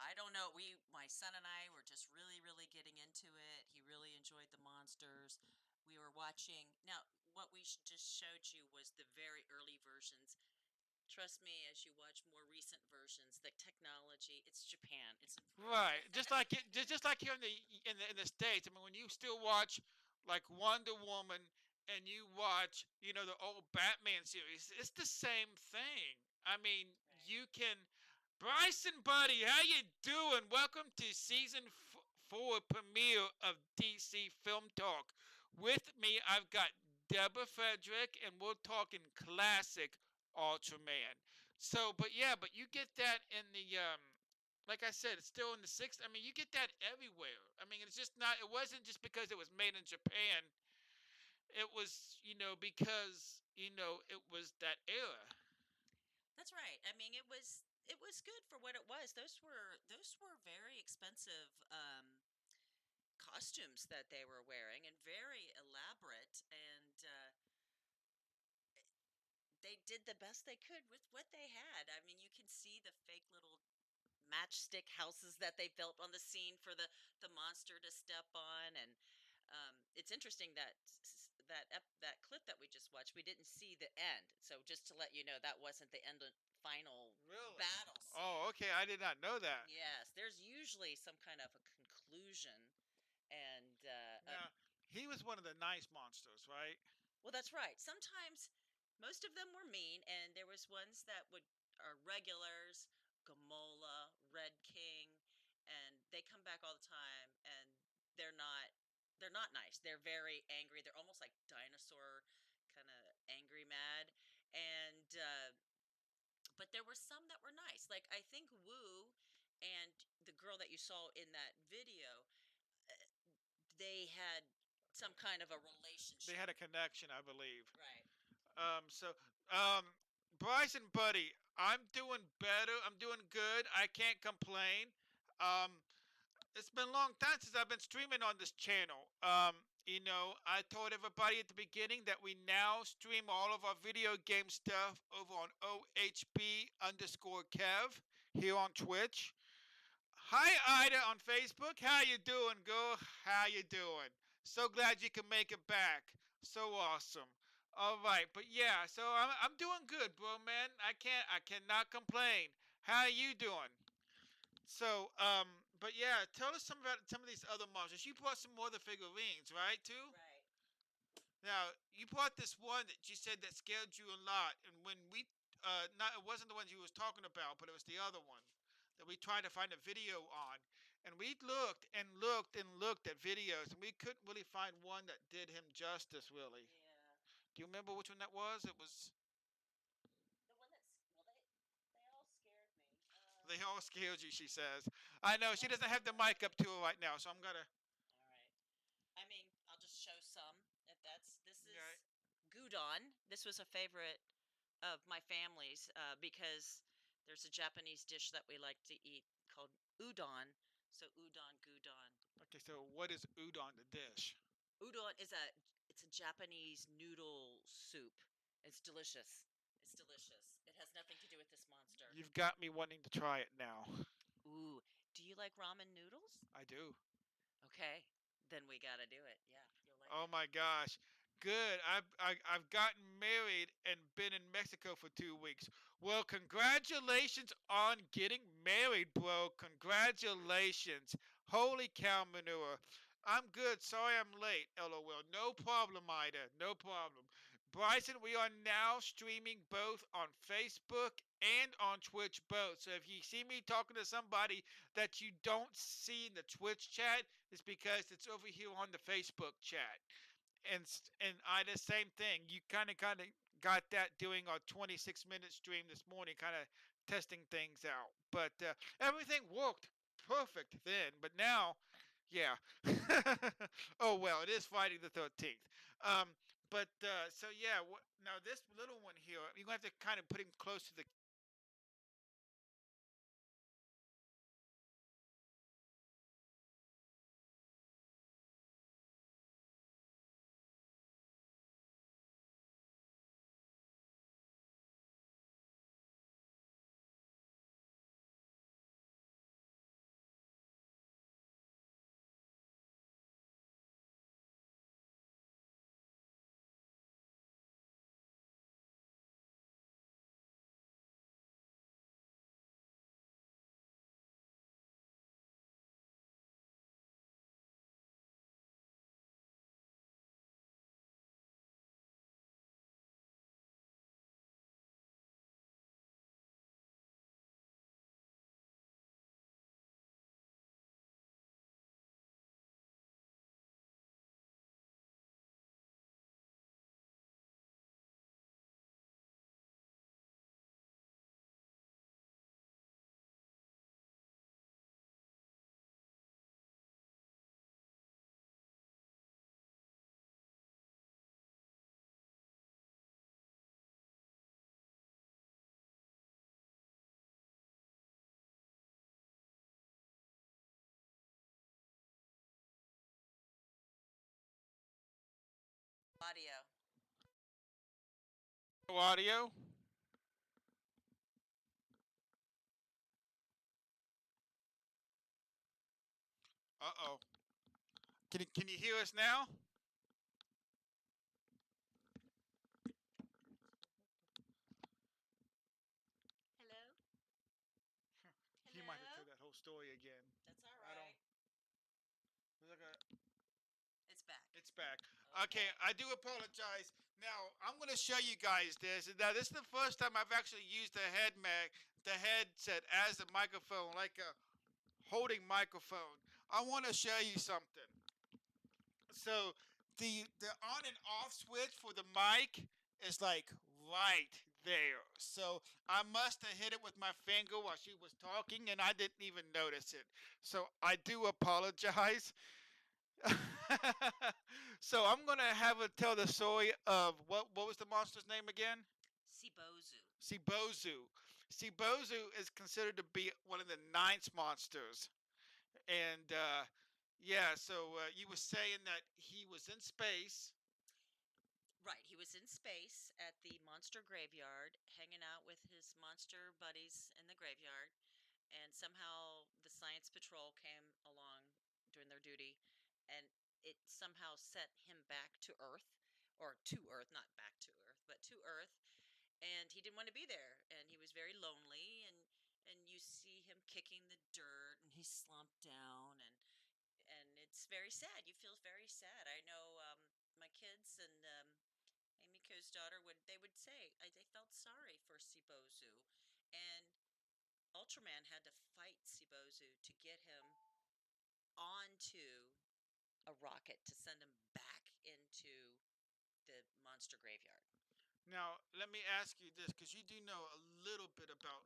I don't know. My son and I were just really, really getting into it. He really enjoyed the monsters. We were watching. Now, what we just showed you was the very early versions. Trust me, as you watch more recent versions, the technology, it's Japan. It's Right, incredible. just like here in the states. I mean, when you still watch like Wonder Woman and you watch, the old Batman series, it's the same thing. I mean, Right. you can. Bryson, buddy, how you doing? Welcome to season 4 premiere of DC Film Talk. With me, I've got Deborah Frederick, and we're talking classic Ultraman. So, but you get that in the like I said, it's still in the sixth. I mean, you get that everywhere. I mean, it's just not. It wasn't just because it was made in Japan. It was, because it was that era. That's right. I mean, it was good for what it was. Those were very expensive costumes that they were wearing, and very elaborate, and they did the best they could with what they had. I mean, you can see the fake little matchstick houses that they built on the scene for the monster to step on, and it's interesting that that clip that we just watched, we didn't see the end. So just to let you know, that wasn't the end of final Really? battle Oh, scene. okay. I did not know that. Yes, there's usually some kind of a conclusion, and Now, he was one of the nice monsters, right? well, that's right. Sometimes most of them were mean, and there was ones that would are regulars, Gamola, Red King, and they come back all the time, and they're not they're not nice. They're very angry. They're almost like dinosaur, kind of angry mad, and but there were some that were nice. Like I think Wu and the girl that you saw in that video, they had some kind of a They relationship. had a connection, I believe. Right. So, um, Bryson, buddy, I'm doing better. I'm doing good. I can't complain. Um, it's been a long time since I've been streaming on this channel. I told everybody at the beginning that we now stream all of our video game stuff over on OHB underscore Kev here on Twitch. Hi Ida on Facebook. How you doing, girl? How you doing? So glad you can make it back. So awesome. All right, but yeah, so I'm doing good, bro, man. I cannot complain. How you doing? So, but yeah, tell us some about some of these other monsters. You brought some more of the figurines, right? Too. Right. Now, you brought this one that you said that scared you a lot, and when we not it wasn't the one you was talking about, but it was the other one that we tried to find a video on, and we looked and looked and looked at videos, and we couldn't really find one that did him justice, really. Yeah. Do you remember which one that was? It was. The one that's well, they all scared me. They all scared you, she says. I know she doesn't have the mic up to her right now, so I'm gonna. All right. I mean, I'll just show some. If that's this Yeah. is Gudon. This was a favorite of my family's because there's a Japanese dish that we like to eat called udon. So udon, gudon. Okay, so what is udon the dish? Udon is it's a Japanese noodle soup. It's delicious. It's delicious. It has nothing to do with this monster. You've got me wanting to try it now. Ooh, do you like ramen noodles? I do. Okay, then we gotta do it. Yeah, you'll like Oh it. my gosh. Good. I've gotten married and been in Mexico for 2 weeks. Well, congratulations on getting married, bro. Congratulations. Holy cow, manure. I'm good. Sorry I'm late. LOL. No problem, Ida. No problem. Bryson, we are now streaming both on Facebook and on Twitch both. So if you see me talking to somebody that you don't see in the Twitch chat, it's because it's over here on the Facebook chat. And I the same thing. You kind of got that doing our 26-minute stream this morning, kind of testing things out. But everything worked perfect then. But now, yeah. Oh well, it is Friday the 13th. But so yeah. Now this little one here, you're gonna have to kind of put him close to the Audio. audio. Uh-oh. Can you hear us now? Hello. He might have Hello. told that whole story again. That's all I don't. right. There's like a. It's back. It's back. Okay, I do apologize. Now I'm going to show you guys this. Now this is the first time I've actually used the headset as a microphone, like a holding microphone. I want to show you something. So the on and off switch for the mic is like right there. So I must have hit it with my finger while she was talking, and I didn't even notice it. So I do apologize. So I'm gonna have her tell the story of what was the monster's name again? Sibozu. Sibozu. Sibozu is considered to be one of the ninth monsters, and yeah. So you were saying that he was in space. Right. He was in space at the monster graveyard, hanging out with his monster buddies in the graveyard, and somehow the science patrol came along doing their duty, and it somehow set him back to Earth, or to Earth, not back to Earth, but to Earth, and he didn't want to be there, and he was very lonely, and you see him kicking the dirt, and he's slumped down, and it's very sad. You feel very sad. I know my kids and Akiko's daughter would say they felt sorry for Sibozu, and Ultraman had to fight Sibozu to get him onto a rocket to send him back into the monster graveyard. Now, let me ask you this, because you do know a little bit about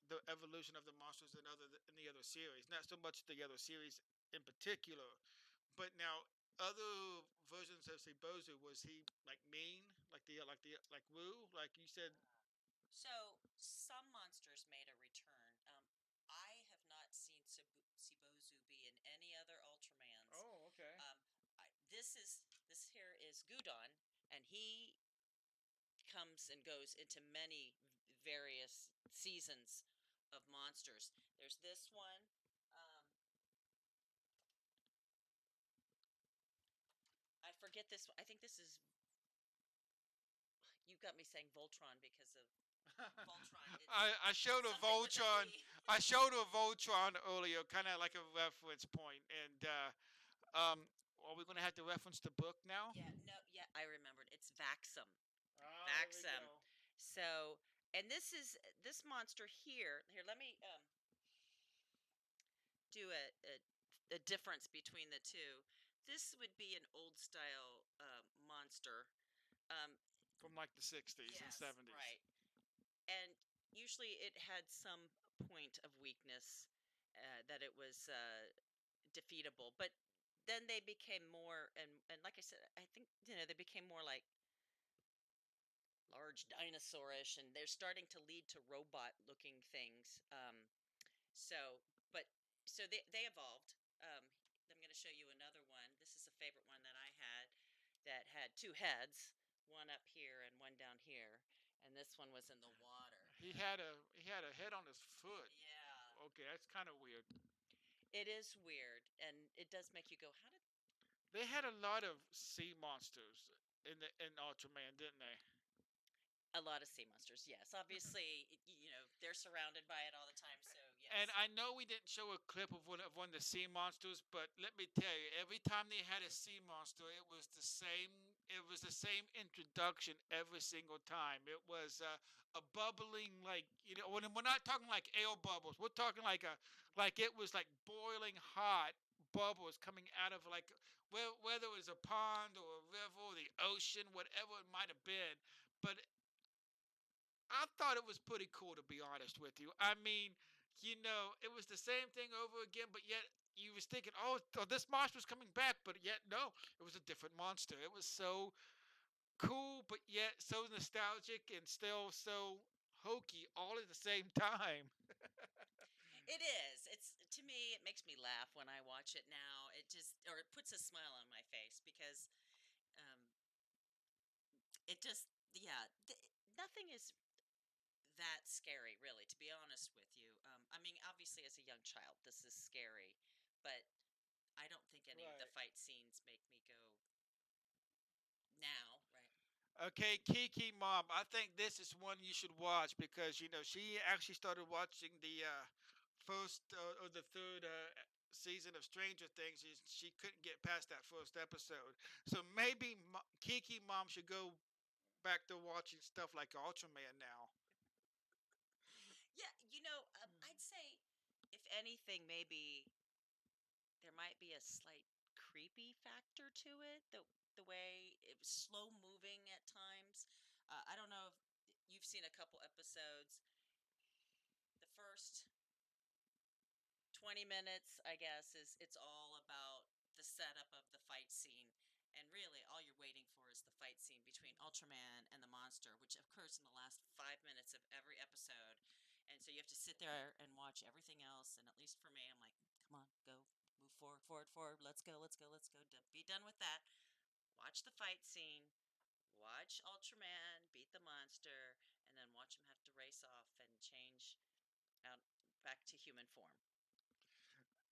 the evolution of the monsters in the other series. Not so much the other series in particular, but now other versions of Seibozu, was he like mean, like Wu, like you said? So some monsters made a return. I have not seen Sibozu be in any other Ultramans. Oh, okay. This here is Gudon, and he comes and goes into many various seasons of monsters. There's this one. Um, I forget this one. I think this is. You got me saying Voltron because of Voltron. I showed a Something with a Voltron. V. I showed a Voltron earlier, kind of like a reference point. And are we gonna have to reference the book now? Yeah, no, yeah, I remembered. It's Vaxum. Ah, there we Vaxum. go. So, and this monster here. Here, let me do a difference between the two. This would be an old style monster. Um, From like the 60s and yes, 70s. right. And usually it had some point of weakness that it was defeatable. But then they became more, and like I said, I think they became more like large dinosaurish, and they're starting to lead to robot looking things. So, but so they evolved. I'm going to show you another one. This is a favorite one that I had that had two heads, one up here and one down here, and this one was in the water. He had a head on his foot. Yeah, Okay, that's kind of weird. it is weird, and it does make you go, "How did?" They had a lot of sea monsters in Ultraman, didn't they? A lot of sea monsters, yes. Obviously, they're surrounded by it all the time, so And yes. I know we didn't show a clip of one of the sea monsters, but let me tell you, every time they had a sea monster, it was the same. It was the same introduction every single time. It was a bubbling, like when we're not talking like air bubbles, we're talking like it was like boiling hot bubbles coming out of like whether it was a pond or a river or the ocean, whatever it might have been. But I thought it was pretty cool, to be honest with you. I mean, it was the same thing over again, but yet you was thinking, oh, this monster's coming back, but yet no, it was a different monster. It was so cool, but yet so nostalgic and still so hokey all at the same time. It is. It's to me, it makes me laugh when I watch it now. It puts a smile on my face because um, it just, yeah, nothing is that scary, really. To be honest with you, I mean, obviously, as a young child, this is scary, but I don't think any of the Right. fight scenes make me go now, right? Okay, Kiki Mom, I think this is one you should watch because she actually started watching the first or the third season of Stranger Things. She couldn't get past that first episode, so maybe Kiki Mom should go back to watching stuff like Ultraman now. Yeah, I'd say if anything, maybe there might be a slight creepy factor to it. The way it was slow moving at times. I don't know if you've seen a couple episodes. The first 20 minutes, I guess, is it's all about the setup of the fight scene. And really, all you're waiting for is the fight scene between Ultraman and the monster, which occurs in the last 5 minutes of every episode. And so you have to sit there and watch everything else. And at least for me, I'm like, come on, go, move forward, forward, forward. Let's go, let's go, let's go. Be done with that. Watch the fight scene. Watch Ultraman beat the monster, and then watch him have to race off and change out back to human form.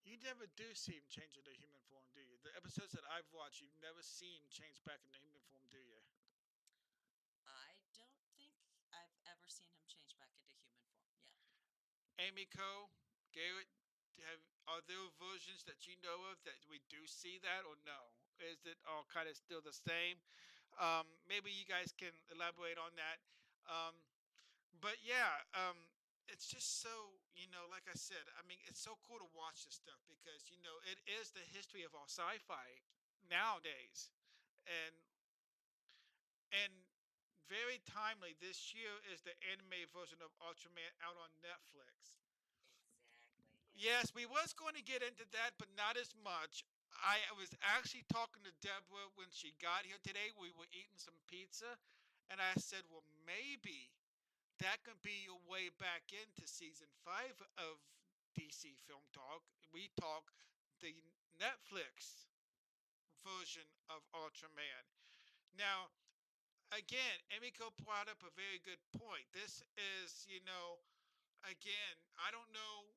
You never do see him change into human form, do you? The episodes that I've watched, you've never seen him change back into human form, do you? I don't think I've ever seen him change back into human form. Yeah. Amy Co, Garrett, are there versions that you know of that we do see that, or no? Is it all kind of still the same? Maybe you guys can elaborate on that. Um, but yeah, it's just so, like I said, I mean, it's so cool to watch this stuff because it is the history of our sci-fi nowadays, and and very timely. This year is the anime version of Ultraman out on Netflix. Exactly. Yes, we was going to get into that, but not as much. I was actually talking to Deborah when she got here today. We were eating some pizza, and I said, well, maybe that could be your way back into season 5 of DC Film Talk. We talk the Netflix version of Ultraman. Now, again, Emiko brought up a very good point. This is, again, I don't know.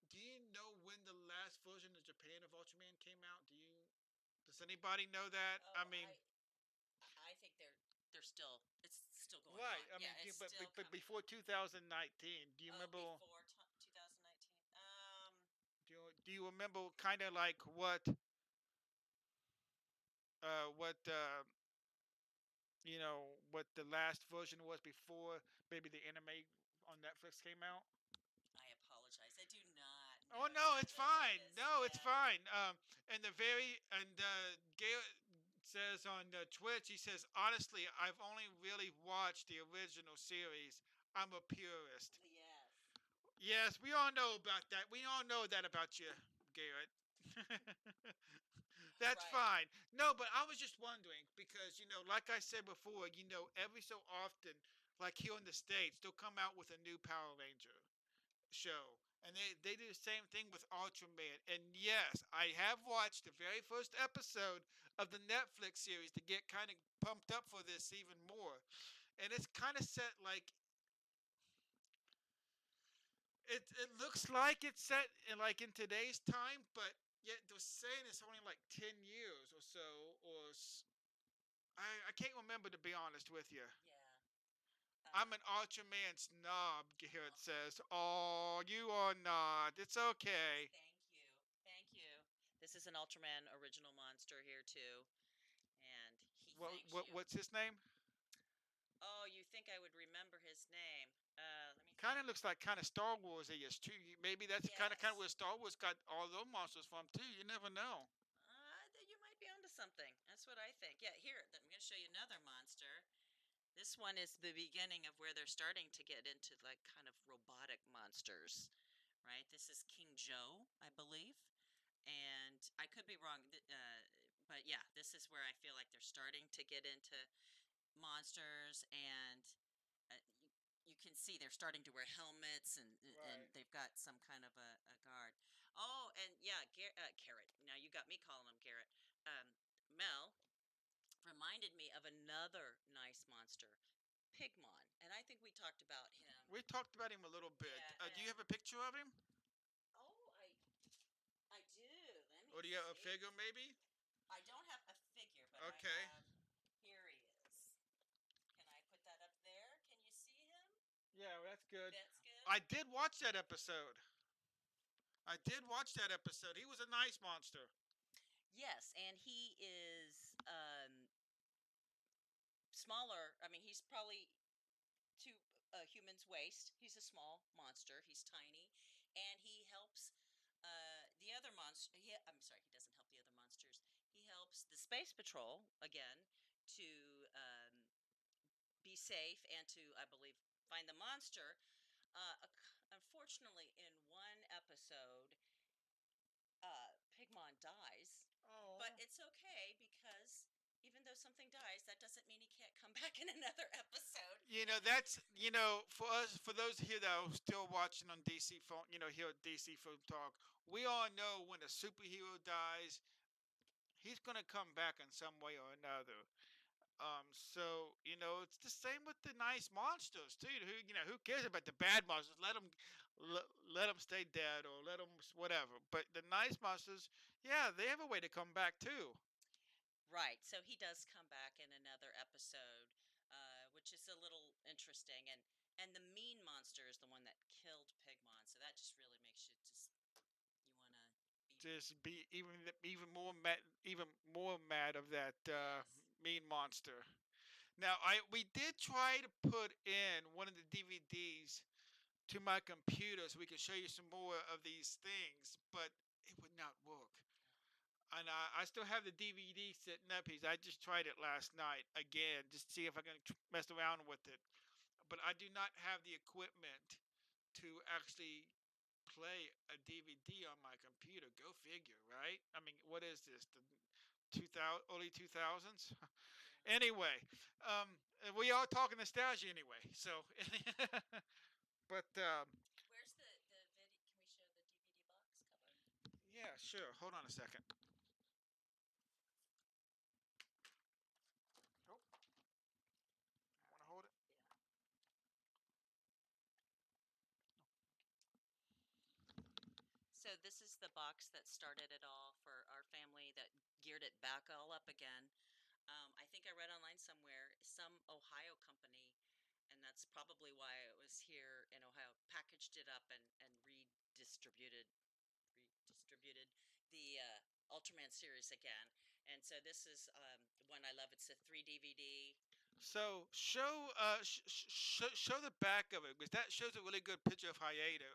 Do you know when the last version of Japan of Ultraman came out? Does anybody know that? Oh, I mean, I think they're still it's still going right. on. I Yeah, mean, it's but, still but but coming before up. 2019, do you Oh, remember? before 2019. Do you remember kind of like what what the last version was before maybe the anime on Netflix came out? I apologize. I do not Oh know no, it's either of fine. this. No, it's Yeah. fine. Gail says on Twitch, he says honestly, I've only really watched the original series. I'm a purist. Yes. Yes, we all know about that. We all know that about you, Garrett. That's Right. fine. No, but I was just wondering because like I said before, every so often, like here in the states, they'll come out with a new Power Ranger show. And they do the same thing with Ultraman. And yes, I have watched the very first episode of the Netflix series to get kind of pumped up for this even more. And it's kind of set like it looks like it's set in today's time, but yet they're saying it's only like 10 years or so, I can't remember to be honest with you. Yeah. I'm an Ultraman snob, Garrett says. Oh, you are not. It's okay. Thank you. Thank you. This is an Ultraman original monster here too, and he thanks you. What's his name? Oh, you think I would remember his name? Let me Kind think. of looks like kind of Star Wars is too. Maybe that's kind of Yes. where Star Wars got all those monsters from too. You never know. You might be onto something. That's what I think. Yeah, here, I'm going to show you another monster. This one is the beginning of where they're starting to get into like kind of robotic monsters, right? This is King Joe, I believe. And I could be wrong, but yeah, this is where I feel like they're starting to get into monsters, and you can see they're starting to wear helmets, and Right. they've got some kind of a guard. Oh, and yeah, Carrot. Now you got me calling him Carrot. Mel reminded me of another nice monster, Pigmon, and I think we talked about him. We talked about him a little bit. Yeah, Do you and have a picture of him, oh, I do. Let me or do you have a see. figure maybe? I don't have a figure, but I Okay. have. Here he is. Can I put that up there? Can you see him? Yeah, well, that's good. That's good. I did watch that episode. I did watch that episode. He was a nice monster. Yes, and he is smaller. I mean, he's probably to a human's waist. He's a small monster. He's tiny, and he helps the other monster. I'm sorry, he doesn't help the other monsters. He helps the space patrol again to be safe and to, I believe, find the monster. Unfortunately, in one episode, Pigmon dies, Oh. but it's okay because even though something dies, that doesn't mean he can't come back in another episode. That's for us, for those here that are still watching on DC Phone, here at DC Film Talk, we all know when a superhero dies, he's gonna come back in some way or another. So it's the same with the nice monsters too. Who cares about the bad monsters? Let them stay dead or let them whatever. But the nice monsters, yeah, they have a way to come back too. Right. So he does come back in another episode, which is a little interesting. And the mean monster is the one that killed Pigmon. So that just really makes you want to be. Just be even more mad of that Yes. mean monster. Now, we did try to put in one of the DVDs to my computer so we can show you some more of these things, but it would not work. And I still have the DVD sitting up. I just tried it last night again, just to see if I can mess around with it. But I do not have the equipment to actually play a DVD on my computer. Go figure, right? I mean, what is this? The 2000 early 2000s? Anyway, we are talking nostalgia anyway. So, but Where's the video? Can we show the DVD box cover? yeah, sure. Hold on a second. Oh, want to hold it? Yeah. So this is the box that started it all for our family that geared it back all up again. I think I read online somewhere some Ohio company, and that's probably why it was here in Ohio, packaged it up and redistributed the Ultraman series again. And so this is one I love. It's a 3 DVD. So show the back of it because that shows a really good picture of Hayata.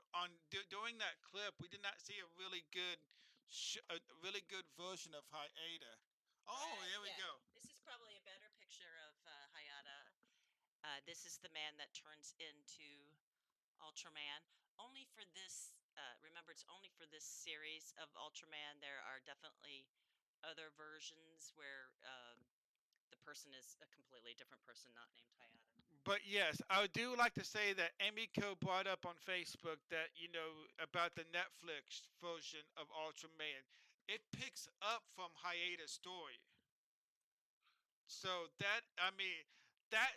During that clip, we did not see a really good version of Hayata. Oh, Right, there we yeah. go. This is probably a better picture of Hayata. This is the man that turns into Ultraman. Only for this, remember, it's only for this series of Ultraman. There are definitely other versions where the person is a completely different person, not named Hayata. But yes, I do like to say that Emiko brought up on Facebook that about the Netflix version of Ultraman. It picks up from Hayata's story. So that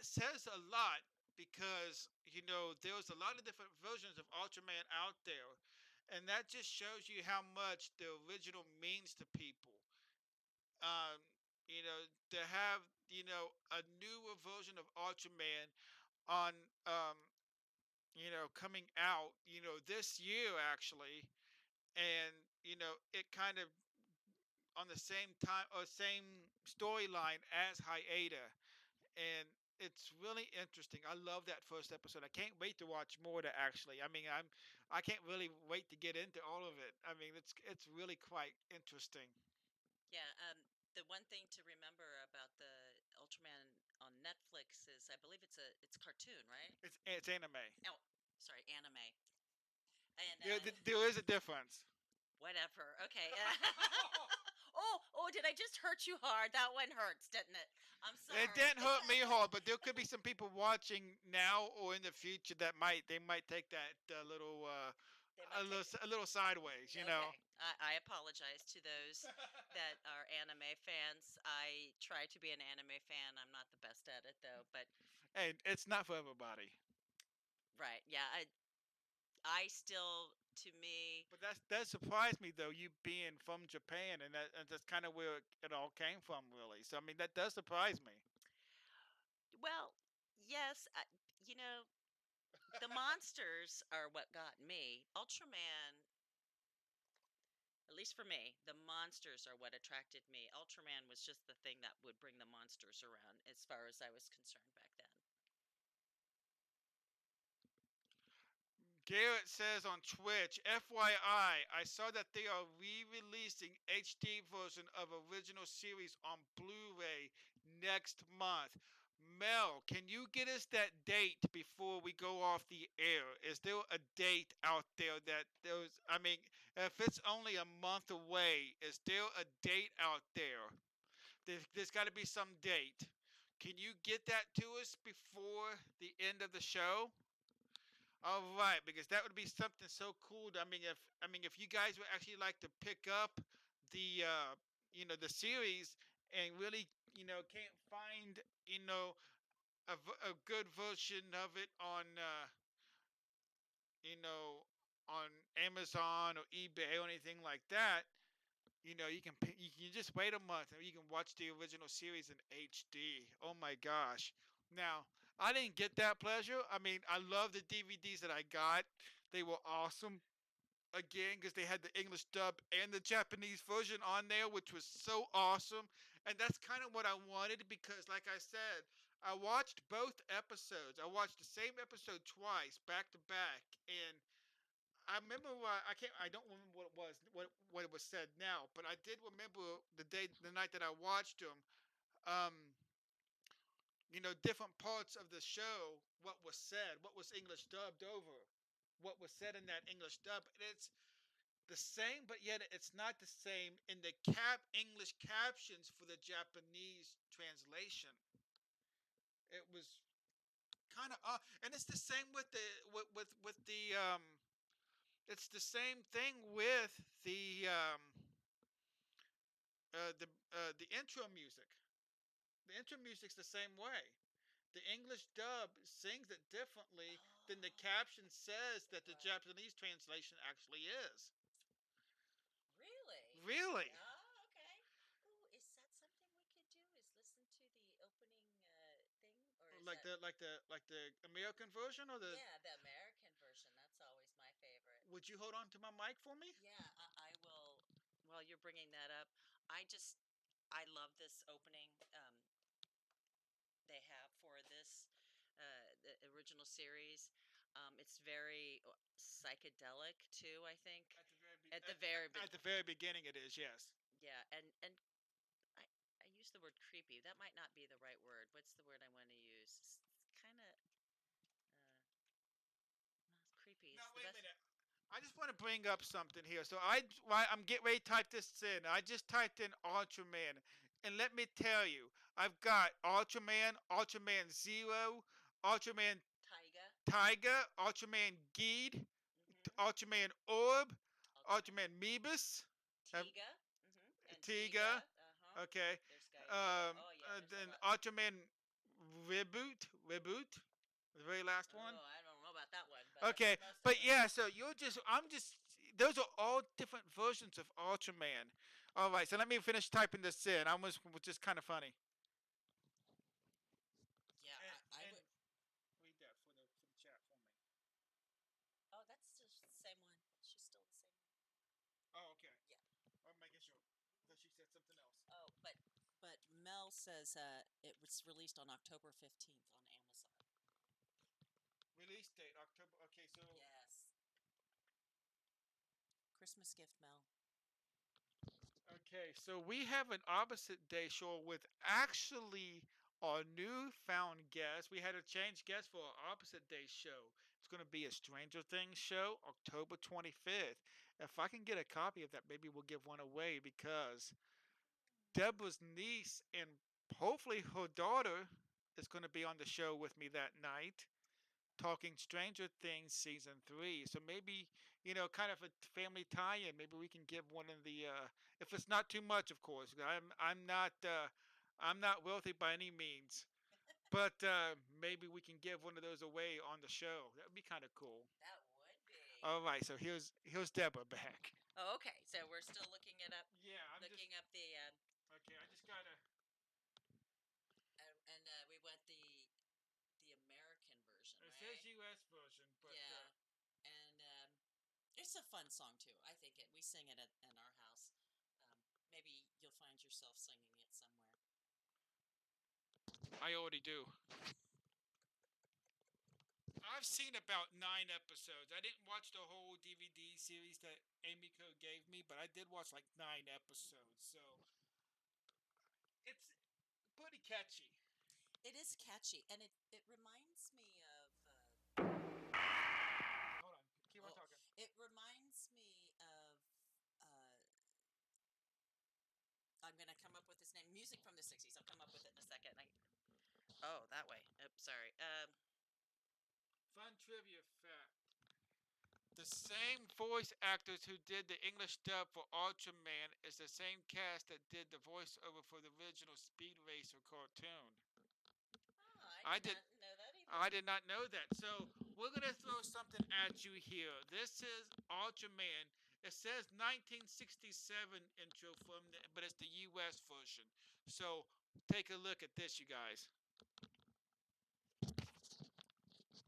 says a lot because there's a lot of different versions of Ultraman out there, and that just shows you how much the original means to people. Um, to have a newer version of Ultraman on coming out this year actually, and it kind of on the same time or same storyline as Hayata, and it's really interesting. I love that first episode. I can't wait to watch more to actually. I can't really wait to get into all of it. I mean, it's really quite interesting. Yeah, the one thing to remember about the Ultraman on Netflix is I believe it's cartoon, right? It's anime. Oh, sorry, anime. And There is a difference. whatever. Okay. Oh, did I just hurt you hard? That one hurts, didn't it? I'm sorry. It didn't hurt me hard, but there could be some people watching now or in the future that might take that They might take it. a little sideways, Okay. I apologize to those that are anime fans. I try to be an anime fan. I'm not the best at it though, but And it's not for everybody. right. Yeah, I still to me, But that surprised me though, you being from Japan, and that's kind of where it all came from, really. So I mean, that does surprise me. well, yes, you know, the monsters are what got me. Ultraman, at least for me, the monsters are what attracted me. Ultraman was just the thing that would bring the monsters around as far as I was concerned back then. Garrett says on Twitch, FYI, I saw that they are re-releasing HD version of original series on Blu-ray next month. Mel, can you get us that date before we go off the air? Is there a date out there that there's, I mean, if it's only a month away, is there a date out there? There's got to be some date. Can you get that to us before the end of the show? All right, because that would be something so cool. If you guys would actually like to pick up the the series and really can't find a good version of it on you know on Amazon or eBay or anything like that, you can just wait a month and you can watch the original series in HD. Oh my gosh. Now, I didn't get that pleasure. I mean, I love the DVDs that I got. They were awesome. Again, because they had the English dub and the Japanese version on there, which was so awesome. And that's kind of what I wanted because, like I said, I watched both episodes. I watched the same episode twice, back to back, and I remember I can't. I don't remember what it was, what it was said now, but I did remember the night that I watched them. Um, different parts of the show, what was said, what was English dubbed over, what was said in that English dub. And it's the same, but yet it's not the same in the English captions for the Japanese translation. It was kind of and it's the same with the. It's the same thing with the intro music. The intro music's the same way. The English dub sings it differently than the Oh, caption says that the right. Japanese translation actually is. Really? Really? Oh, okay. Ooh, is that something we could do? Is listen to the opening thing, or is Like that? the American version or the Yeah, the American version. That's always my favorite. would you hold on to my mic for me? Yeah, I will. While you're bringing that up, I just I love this opening they have for this the original series. It's very psychedelic too. I think at the very At the very beginning it is, yes. yeah, and I I use the word creepy. That might not be the right word. What's the word I want to use? It's kind of creepy. Now Is the wait a best. minute. I just want to bring up something here. So I'm getting ready to type this in. I just typed in Ultraman, and let me tell you, I've got Ultraman, Ultraman Zero, Ultraman Taiga. Tiger, Ultraman Geed, Mm-hmm. Ultraman Orb, Ultraman. Ultraman Meebus, Tiga. Mm-hmm. And Tiga. Tiga. Uh-huh. Okay, There's Gaimea. Oh yeah, there's a then lot. Ultraman Reboot, the very last one. Oh, I don't know about that one, but I've Okay, heard most of but them. yeah, so I'm just, those are all different versions of Ultraman. All right, so let me finish typing this in. I was just kind of funny. Yeah, I And would. read that for the chat for me. Oh, that's just the same one. She's still the same one. Oh, okay. Yeah. I'm making sure. I thought she said something else. Oh, but Mel says it was released on October 15th on Amazon. Release date October. Okay, so Yes. Christmas gift, Mel. we have an opposite day show with actually our newfound guest. We had to change guest for our opposite day show. It's going to be a Stranger Things show, October 25th. If I can get a copy of that, maybe we'll give one away because Deborah's niece and hopefully her daughter is going to be on the show with me that night talking Stranger Things season 3. So maybe, kind of a family tie-in. Maybe we can give one of the if it's not too much, of course. I'm not wealthy by any means. But maybe we can give one of those away on the show. That would be kind of cool. That would be. All right, so here's Deborah back. Oh, okay. So we're still looking it up. Yeah, Looking up the okay. I just gotta. and we went the American version, It right? says U.S. version, but Yeah. And it's a fun song too. I think we sing it in our house. Maybe you'll find yourself singing it somewhere. I already do. I've seen about 9 episodes. I didn't watch the whole DVD series that Amiko gave me, but I did watch like 9 episodes. So it's pretty catchy. It is catchy, and it reminds me of. Hold on, keep on Oh, talking. it reminds me of. Uh, I'm gonna come up with his name. Music from the '60s. I'll come up with it in a second. Oh, that way. Oops, sorry. Fun trivia fact. The same voice actors who did the English dub for Ultraman is the same cast that did the voiceover for the original Speed Racer cartoon. Oh, I I did did not know that I either. did not know that. So we're gonna throw something at you here. This is Ultraman. It says 1967 intro from but it's the U.S. version. So take a look at this, you guys. Can I sing along with it?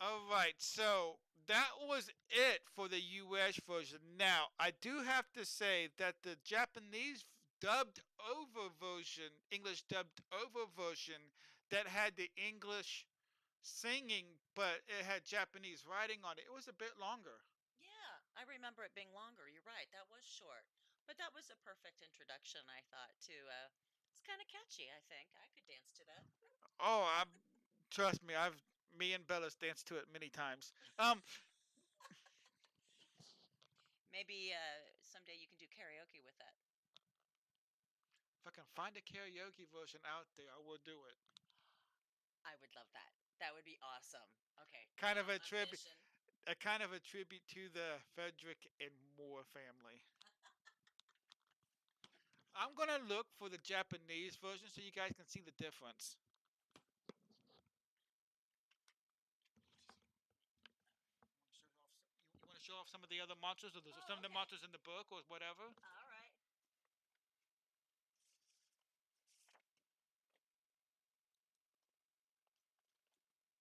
All right, so that was it for the US version. Now, I do have to say that the Japanese dubbed over version, English dubbed over version that had the English singing, but it had Japanese writing on it, it was a bit longer. Yeah, I remember it being longer. You're right. That was short. But that was a perfect introduction, I thought, to it's kind of catchy, I think. I could dance to that. Oh, trust me, me and Bella's danced to it many times. Maybe someday you can do karaoke with that. If I can find a karaoke version out there, I will do it. I would love that. That would be awesome. Okay, Kind now of a I'm tribute, fishing. a kind of a tribute to the Frederick and Moore family. I'm gonna look for the Japanese version so you guys can see the difference. You want to show off some of the other monsters, or Oh, some of the okay. monsters in the book, or whatever? All right.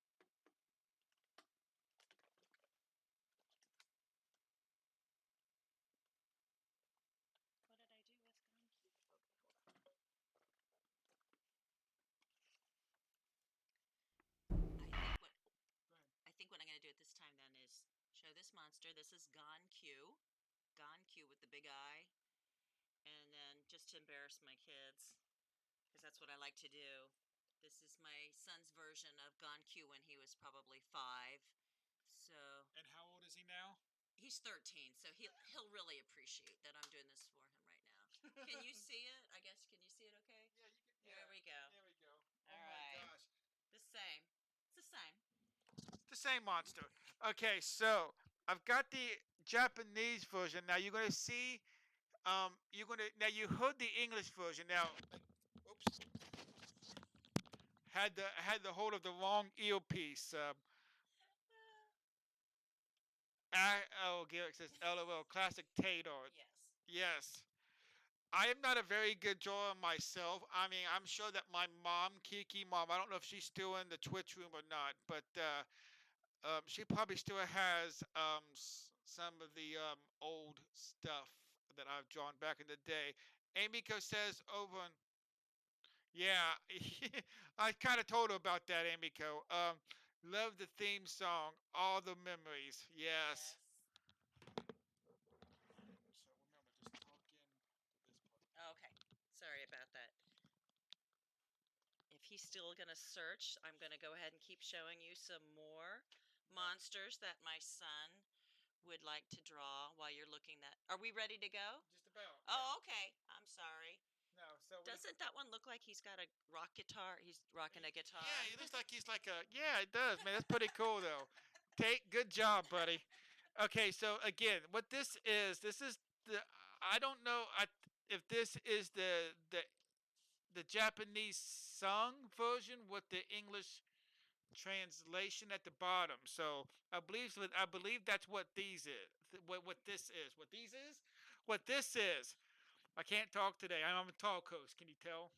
What did I do with Gone Cute? Okay, hold on. Go ahead. I think what I'm going to do at this time then is show this monster. This is Gone Q with the big eye, and then just to embarrass my kids, because that's what I like to do. This is my son's version of Gone Q when he was probably 5. So And how old is he now? he's 13, so he'll really appreciate that I'm doing this for him right now. Can you see it? I guess can you see it okay? Yeah, you can. There we go. There we go. All Oh right. my gosh, The same. It's the same. it's the same monster. Okay, so I've got the Japanese version. Now you're gonna see. You're gonna now you heard the English version. Now, oops, had the hold of the wrong earpiece. Oh, Garrick says, "LOL, classic Tater." Yes. Yes. I am not a very good drawer myself. I mean, I'm sure that my mom, Kiki mom, I don't know if she's still in the Twitch room or not, but she probably still has some of the old stuff that I've drawn back in the day. Amiko says over on, yeah, I kind of told her about that, Amiko. Love the theme song, all the memories. Yes. So remember, just talk in this part. Okay. Sorry about that. If he's still going to search, I'm going to go ahead and keep showing you some more monsters that my son would like to draw while you're looking that. Are we ready to go? Just about. Oh, okay. I'm sorry. No, so Doesn't that one look like he's got a rock guitar? He's rocking a guitar. yeah, he looks like he's like a yeah, it does, man. That's pretty cool though. Take good job, buddy. Okay, so again, what this is the I don't know if this is the Japanese sung version with the English translation at the bottom. So I believe that's what these is. What this is. What these is? What this is. I can't talk today. I'm a talk host. Can you tell?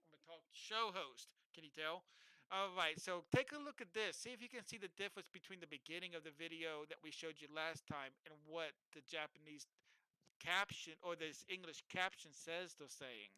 I'm a talk show host. Can you tell? All right. So take a look at this. See if you can see the difference between the beginning of the video that we showed you last time and what the Japanese caption or this English caption says they're saying.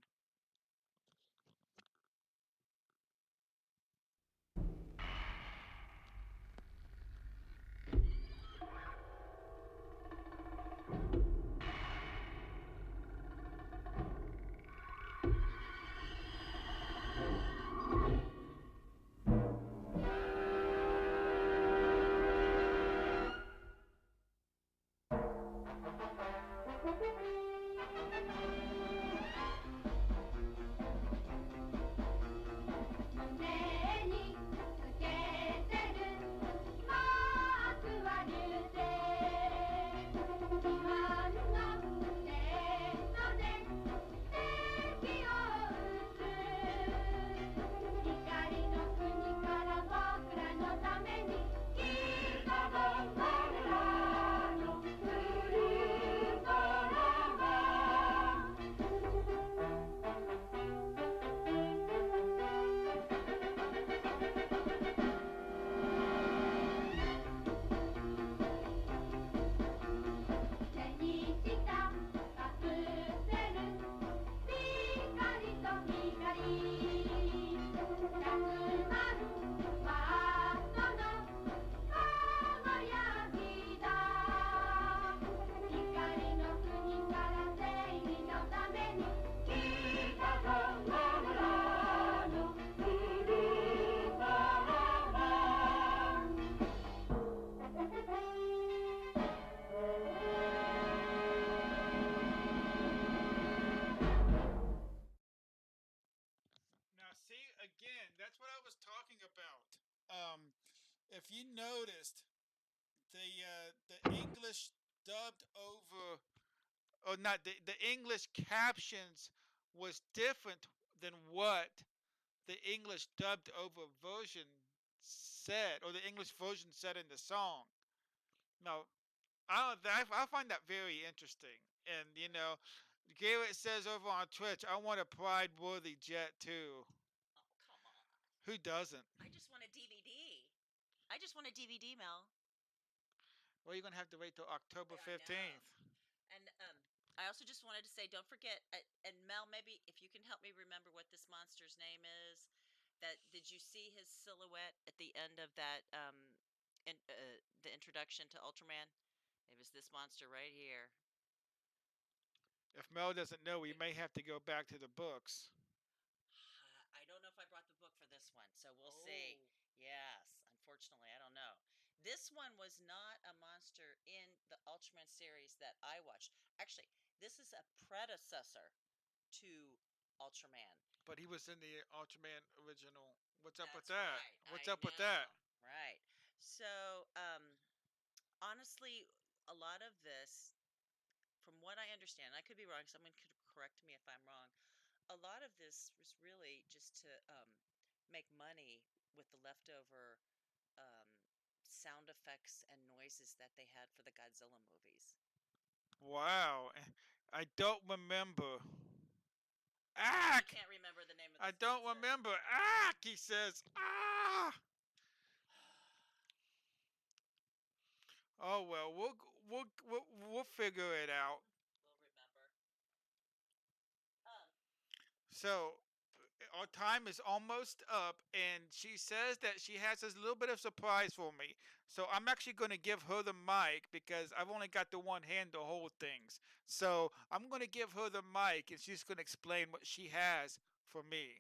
if you noticed, the English dubbed over, or not, the English captions was different than what the English dubbed over version said, or the English version said in the song. Now, I find that very interesting. And, Garrett says over on Twitch, I want a Pride Worthy jet too. Oh, come on. Who doesn't? I just want a DVD. I just want a DVD, Mel. Well, you're going to have to wait till October I know. 15th. And I also just wanted to say, don't forget, and Mel, maybe if you can help me remember what this monster's name is. Did you see his silhouette at the end of that the introduction to Ultraman? It was this monster right here. If Mel doesn't know, we may have to go back to the books. I don't know if I brought the book for this one, so we'll see. Yes, unfortunately, I don't know. This one was not a monster in the Ultraman series that I watched. Actually, this is a predecessor to Ultraman. But he was in the Ultraman original. What's up with That's that? right. What's I up with that? know. Right. So, honestly, a lot of this, from what I understand, I could be wrong. Someone could correct me if I'm wrong. A lot of this was really just to make money with the leftover um, sound effects and noises that they had for the Godzilla movies. Wow. I don't remember. You Ack! can't remember the name of I this don't monster. remember. Ack! He says. Ah! Oh well, we'll figure it out. We'll remember. So our time is almost up, and she says that she has this little bit of surprise for me. So I'm actually going to give her the mic because I've only got the one hand to hold things. So I'm going to give her the mic, and she's going to explain what she has for me.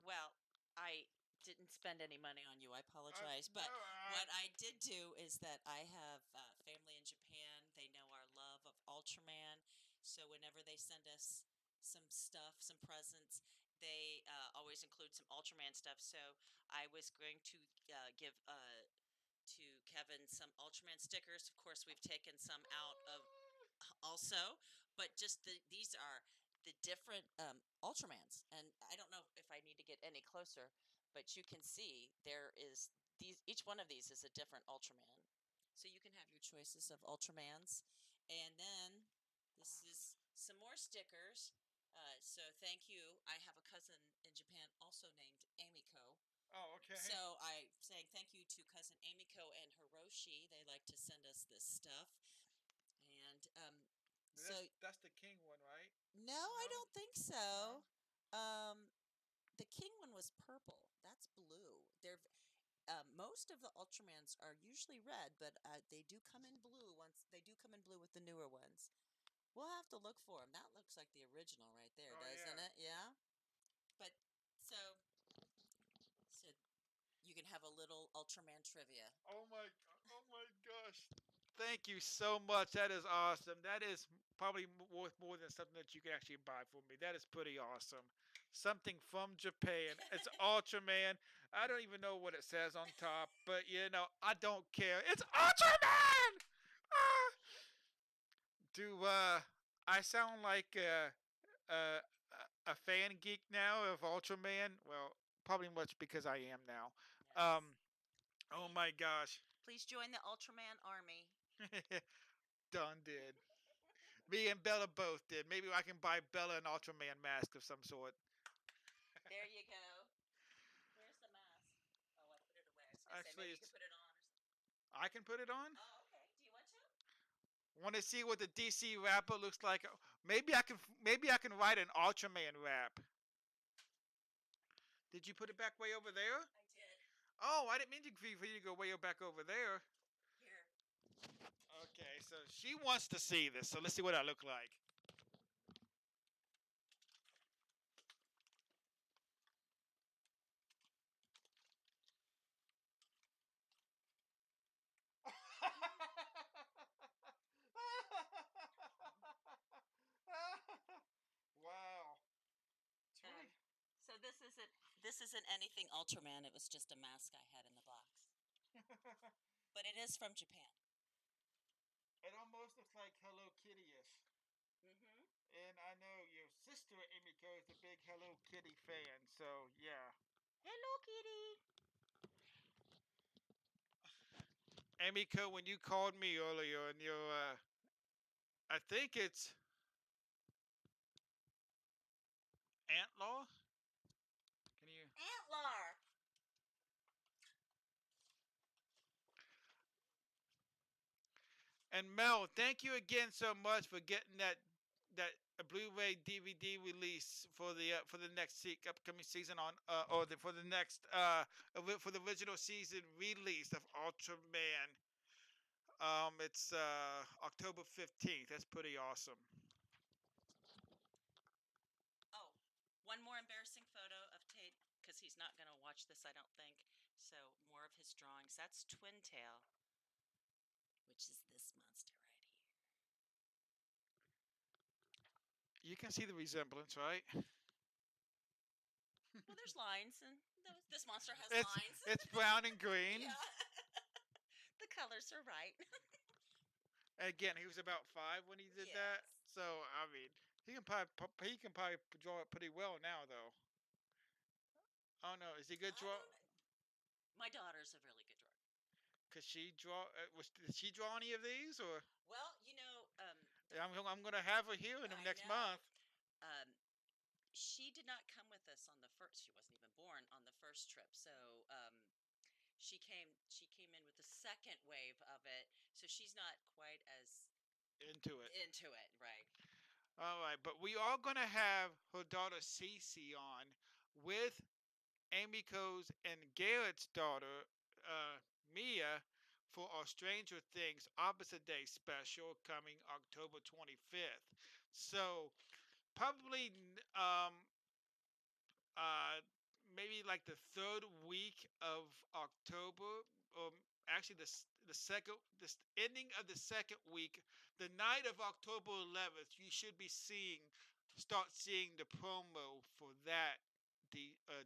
Well, I didn't spend any money on you. I apologize. But what I did do is that I have family in Japan. They know our love of Ultraman. So whenever they send us some stuff, some presents, they always include some Ultraman stuff. So I was going to give to Kevin some Ultraman stickers. Of course, we've taken some out of also, but just these are the different Ultramans, and I don't know if I need to get any closer, but you can see there is these. Each one of these is a different Ultraman, so you can have your choices of Ultramans, and then this is some more stickers. So thank you. I have a cousin in Japan also named Amiko. Oh, okay. So I'm saying thank you to cousin Amiko and Hiroshi. They like to send us this stuff. And That's the king one, right? no, I don't think so. The king one was purple. That's blue. They're most of the Ultramans are usually red, but they do come in blue. Once they do come in blue with the newer ones. We'll have to look for them. That looks like the original right there, doesn't it? Yeah. But so you can have a little Ultraman trivia. Oh my gosh. Thank you so much. That is awesome. That is probably worth more than something that you can actually buy for me. That is pretty awesome. Something from Japan. It's Ultraman. I don't even know what it says on top, but I don't care. It's Ultraman! Ah! Do I sound like a a fan geek now of Ultraman? Well, probably much because I am now. Yes. Oh my gosh. Please join the Ultraman army. Done did. Me and Bella both did. Maybe I can buy Bella an Ultraman mask of some sort. There you go. Where's the mask? Oh, I put it away. I was going to say Actually, maybe you could put it on or something. I can put it on. Oh, okay. Do you want to? Want to see what the DC rapper looks like? Maybe I can write an Ultraman rap. Did you put it back way over there? I did. Oh, I didn't mean for you to go way back over there. Here. Okay, so she wants to see this. So let's see what I look like. Wow. So this this isn't anything Ultraman. It was just a mask I had in the box. But it is from Japan. It almost looks like Hello Kitty-ish. Mm-hmm. And I know your sister Emiko is a big Hello Kitty fan, so yeah. Hello, Kitty. Emiko, when you called me earlier and your, I think it's Aunt-law? Can you? Antlar. And Mel, thank you again so much for getting that Blu-ray DVD release for the next upcoming season on for the next for the original season release of Ultraman. It's October 15th. That's pretty awesome. Oh, one more embarrassing photo of Tate, because he's not going to watch this, I don't think. So, more of his drawings. That's Twin Tail, which is this monster right here. You can see the resemblance, right? Well, there's lines, and this monster has It's lines. it's brown and green. Yeah. The colors are right. Again, he was about 5 when he did that. Yes. So I mean, he can probably draw it pretty well now, though. Oh no, is he a good I draw? don't know. My daughter's a really good drawer. Cause she draw did she draw any of these or? Well, I'm gonna have her here in the I next know. month. She did not come with us on the first. She wasn't even born on the first trip, so she came in with the second wave of it. So she's not quite as Into it. into it, right? All right, but we are gonna have her daughter Cece on with Amy Coe's and Garrett's daughter Mia for our Stranger Things Opposite Day special coming October 25th. So probably uh, maybe like the third week of October, or actually the second, ending of the second week, the night of October 11th, you should be start seeing the promo for that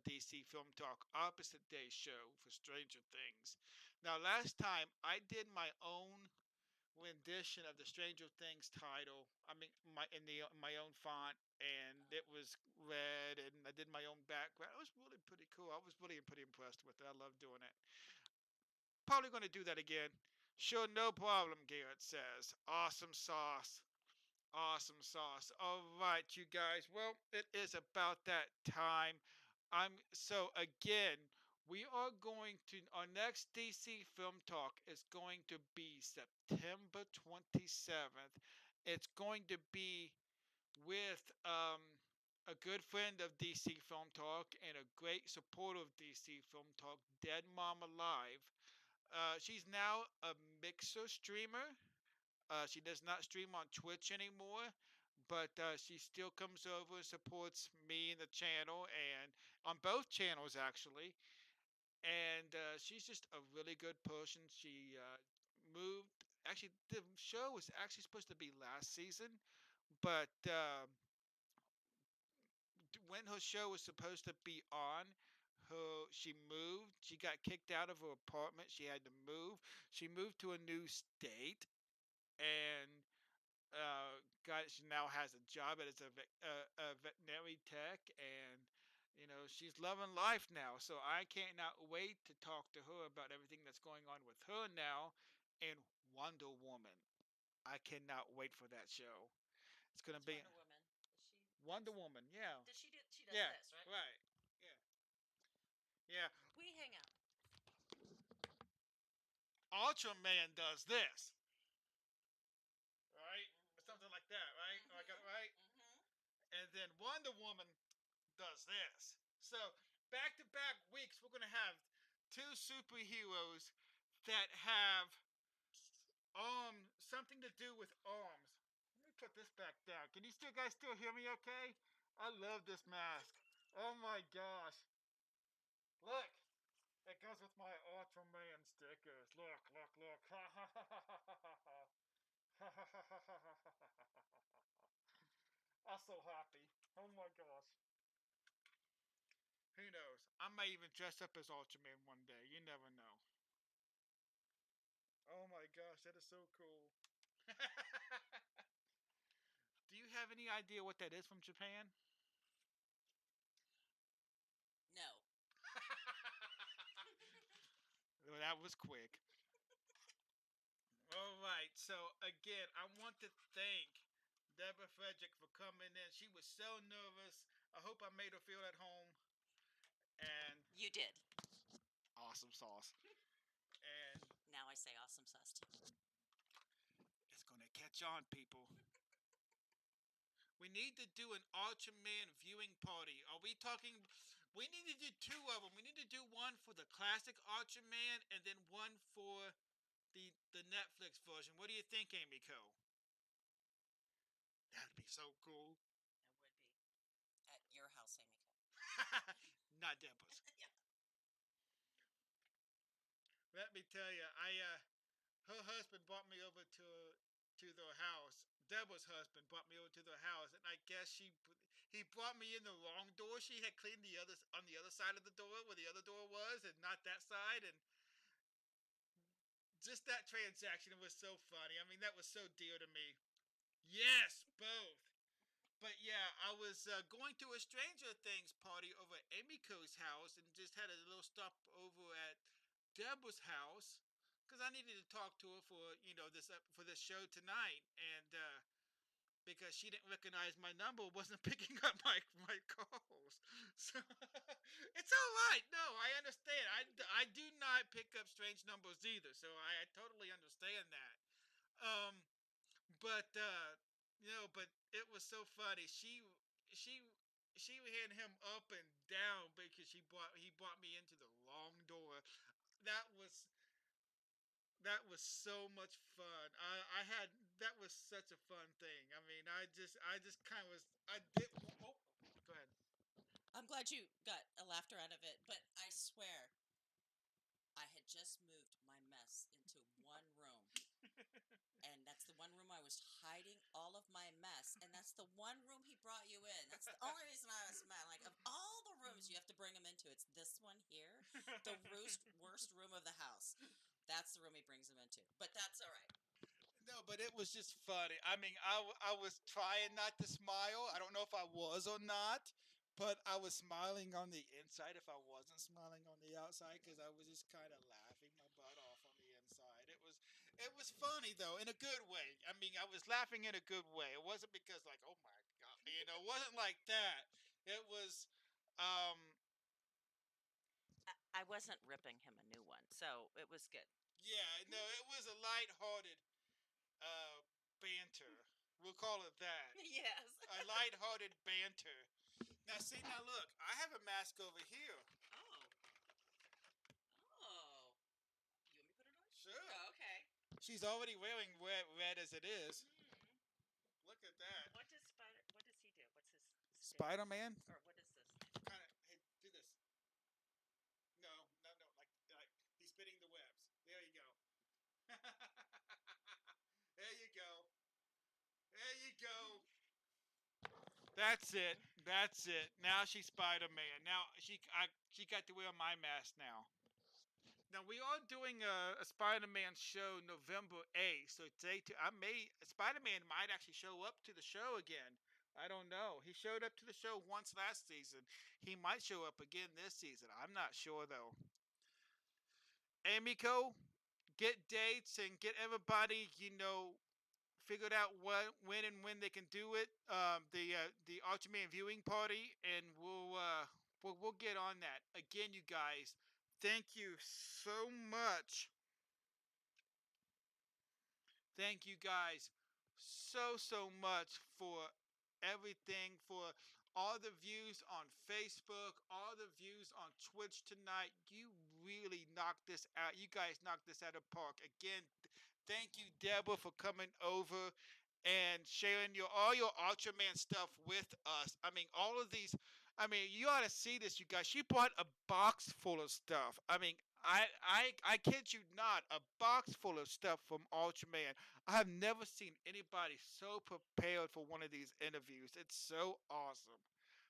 DC Film Talk Opposite Day show for Stranger Things. Now, last time I did my own rendition of the Stranger Things title. I mean, my own font, and it was red, and I did my own background. It was really pretty cool. I was really pretty impressed with it. I love doing it. Probably going to do that again. Sure, no problem. Garrett says, "Awesome sauce." Awesome sauce. All right, you guys. Well, it is about that time. So again, we are going to our next DC Film Talk is going to be September 27th. It's going to be with a good friend of DC Film Talk and a great supporter of DC Film Talk, Dead Mom Alive. She's now a mixer streamer. She does not stream on Twitch anymore, but she still comes over and supports me and the channel, and on both channels actually. And she's just a really good person. She moved. Actually, the show was actually supposed to be last season, but when her show was supposed to be on, she moved. She got kicked out of her apartment. She had to move. She moved to a new state, and she now has a job as a veterinary tech, and she's loving life now. So I cannot wait to talk to her about everything that's going on with her now, and Wonder Woman. I cannot wait for that show. It's gonna What's be Wonder Woman? Is she Wonder Woman. Yeah, Does she do? She does yeah, this, right? right. Yeah, yeah. We hang out. Ultraman does this, right? Mm-hmm. Something like that, right? Oh, I got it right. Mm-hmm. And then Wonder Woman does this. So back to back weeks, we're gonna have two superheroes that have something to do with arms. Let me put this back down. Can you guys still hear me okay? I love this mask. Oh my gosh. Look. It goes with my Ultraman stickers. Look, look, look. I'm so happy. Oh my gosh. Who knows? I might even dress up as Ultraman one day. You never know. Oh my gosh, that is so cool. Do you have any idea what that is from Japan? No. Well, that was quick. All right. So again, I want to thank Deborah Frederick for coming in. She was so nervous. I hope I made her feel at home. And You did. awesome sauce. And Now I say awesome sauce too. it's gonna catch on, people. We need to do an Ultraman viewing party. Are we talking? We need to do two of them. We need to do one for the classic Ultraman and then one for the Netflix version. What do you think, Amy Co? That'd be so cool. It would be. At your house, Amy. Not Deborah's. Yeah. Let me tell you, her husband brought me over to their house. Deborah's husband brought me over to their house, and I guess he brought me in the wrong door. She had cleaned the other on the other side of the door where the other door was, and not that side. And just that transaction was so funny. I mean, that was so dear to me. Yes, both. But yeah, I was going to a Stranger Things party over at Emiko's house and just had a little stop over at Deborah's house because I needed to talk to her for for this show tonight, and because she didn't recognize my number, wasn't picking up my calls. So it's all right. No, I understand. I do not pick up strange numbers either, so I totally understand that. But but it was so funny. She she had him up and down because he brought me into the wrong door. That was that was so much fun. I had that was such a fun thing. I mean, I just kind of was I did. Oh, go ahead. I'm glad you got a laughter out of it, but I swear I had just moved my mess into one room. And that's the one room I was hiding all of my mess. And that's the one room he brought you in. That's the only reason I was smiling. Like, of all the rooms you have to bring him into, it's this one here, the worst room of the house. That's the room he brings him into. But that's all right. No, but it was just funny. I mean, I was trying not to smile. I don't know if I was or not, but I was smiling on the inside if I wasn't smiling on the outside because I was just kind of laughing my butt off on the inside. It was funny though, in a good way. I mean, I was laughing in a good way. It wasn't because like, oh my god, it wasn't like that. It was, um, I wasn't ripping him a new one, so it was good. yeah, no, it was a lighthearted uh, banter. We'll call it that. Yes. A lighthearted banter. Now, see, now look, I have a mask over here. Oh. Oh. You want me to put it on? Sure. Oh, okay. She's already wearing red as it is. Look at that. What does he do? What's his Spider-Man? Or what is this? Kind of, hey, do this. No, like he's spinning the webs. There you go. There you go. There you go. That's it. That's it. Now she's Spider-Man. Now she got to wear my mask now. Now we are doing a Spider-Man show November 8th. So today, Spider-Man might actually show up to the show again. I don't know. He showed up to the show once last season. He might show up again this season. I'm not sure though. Amiko, get dates and get everybody, figured out when and when they can do it. The Ultraman viewing party, and we'll get on that again. You guys, thank you so much. Thank you guys so much for everything, for all the views on Facebook, all the views on Twitch tonight. You really knocked this out. You guys knocked this out of the park. Again, thank you, Deborah, for coming over and sharing all your Ultraman stuff with us. I mean, all of these. I mean, you ought to see this, you guys. She bought a box full of stuff. I mean, I kid you not, a box full of stuff from Ultraman. I have never seen anybody so prepared for one of these interviews. It's so awesome.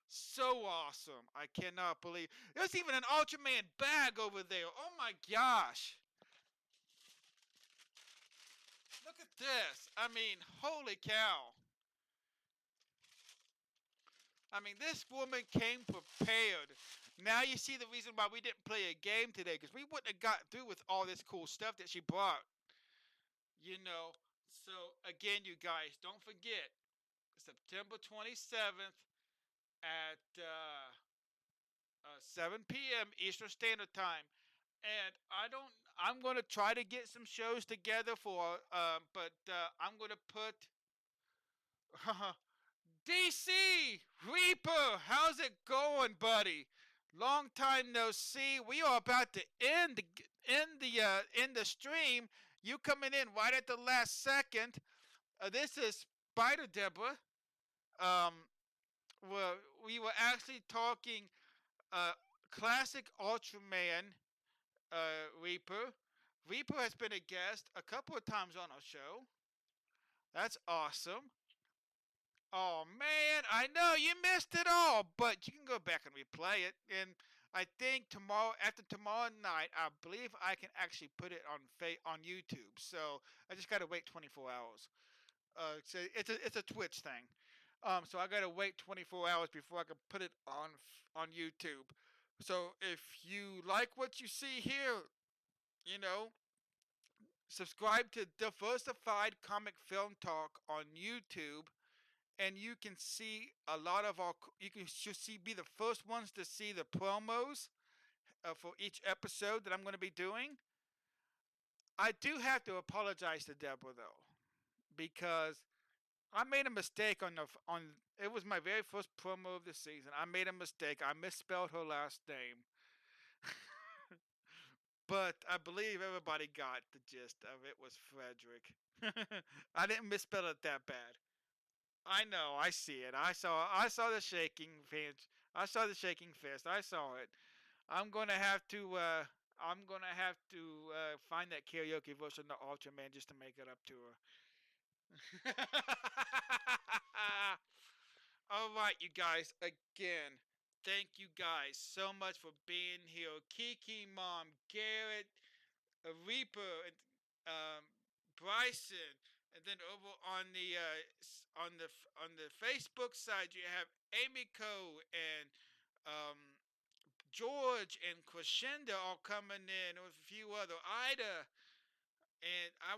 So awesome. I cannot believe. There's even an Ultraman bag over there. Oh my gosh. Look at this. I mean, holy cow. I mean, this woman came prepared. Now you see the reason why we didn't play a game today, because we wouldn't have got through with all this cool stuff that she brought. You know. So, again, you guys, don't forget, September 27th at 7 p.m. Eastern Standard Time. And I'm going to try to get some shows together for, but I'm going to put DC Reaper. How's it going, buddy? Long time no see. We are about to end the stream. You coming in right at the last second. This is Spider Deborah. Um, well, we were actually talking uh, classic Ultraman Reaper. Reaper has been a guest a couple of times on our show. That's awesome. Oh man, I know you missed it all, but you can go back and replay it. And I think tomorrow, after tomorrow night, I believe I can actually put it on YouTube. So I just gotta wait 24 hours. So it's a Twitch thing. So I gotta wait 24 hours before I can put it on YouTube. So if you like what you see here, you know, subscribe to Diversified Comic Film Talk on YouTube, and you can see a lot of our. You can see be the first ones to see the promos for each episode that I'm going to be doing. I do have to apologize to Deborah though, because I made a mistake on. It was my very first promo of the season. I made a mistake. I misspelled her last name. But I believe everybody got the gist of it. Was Frederick. I didn't misspell it that bad. I know. I see it. I saw the shaking fist. I saw the shaking fist. I saw it. I'm gonna have to. Find that karaoke version of Ultraman just to make it up to her. All right, you guys. Again, thank you guys so much for being here. Kiki, Mom, Garrett, Reaper, and Bryson, and then over on the Facebook side you have Amy Co and um, George and Crescendo all coming in with a few other Ida, and I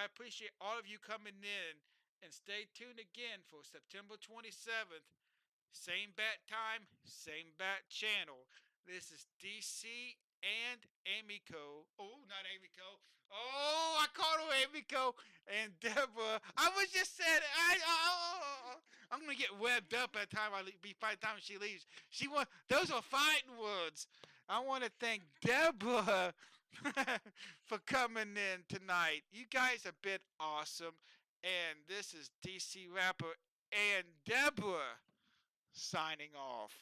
appreciate all of you coming in, and stay tuned again for September 27th. Same bat time, same bat channel. This is DC and Amiko. Oh, not Amiko. Oh, I called her Amiko and Deborah. I was just saying. I'm gonna get webbed up by the time by the time she leaves. Those are fighting words. I want to thank Deborah for coming in tonight. You guys have been awesome. And this is DC Rapper and Deborah signing off.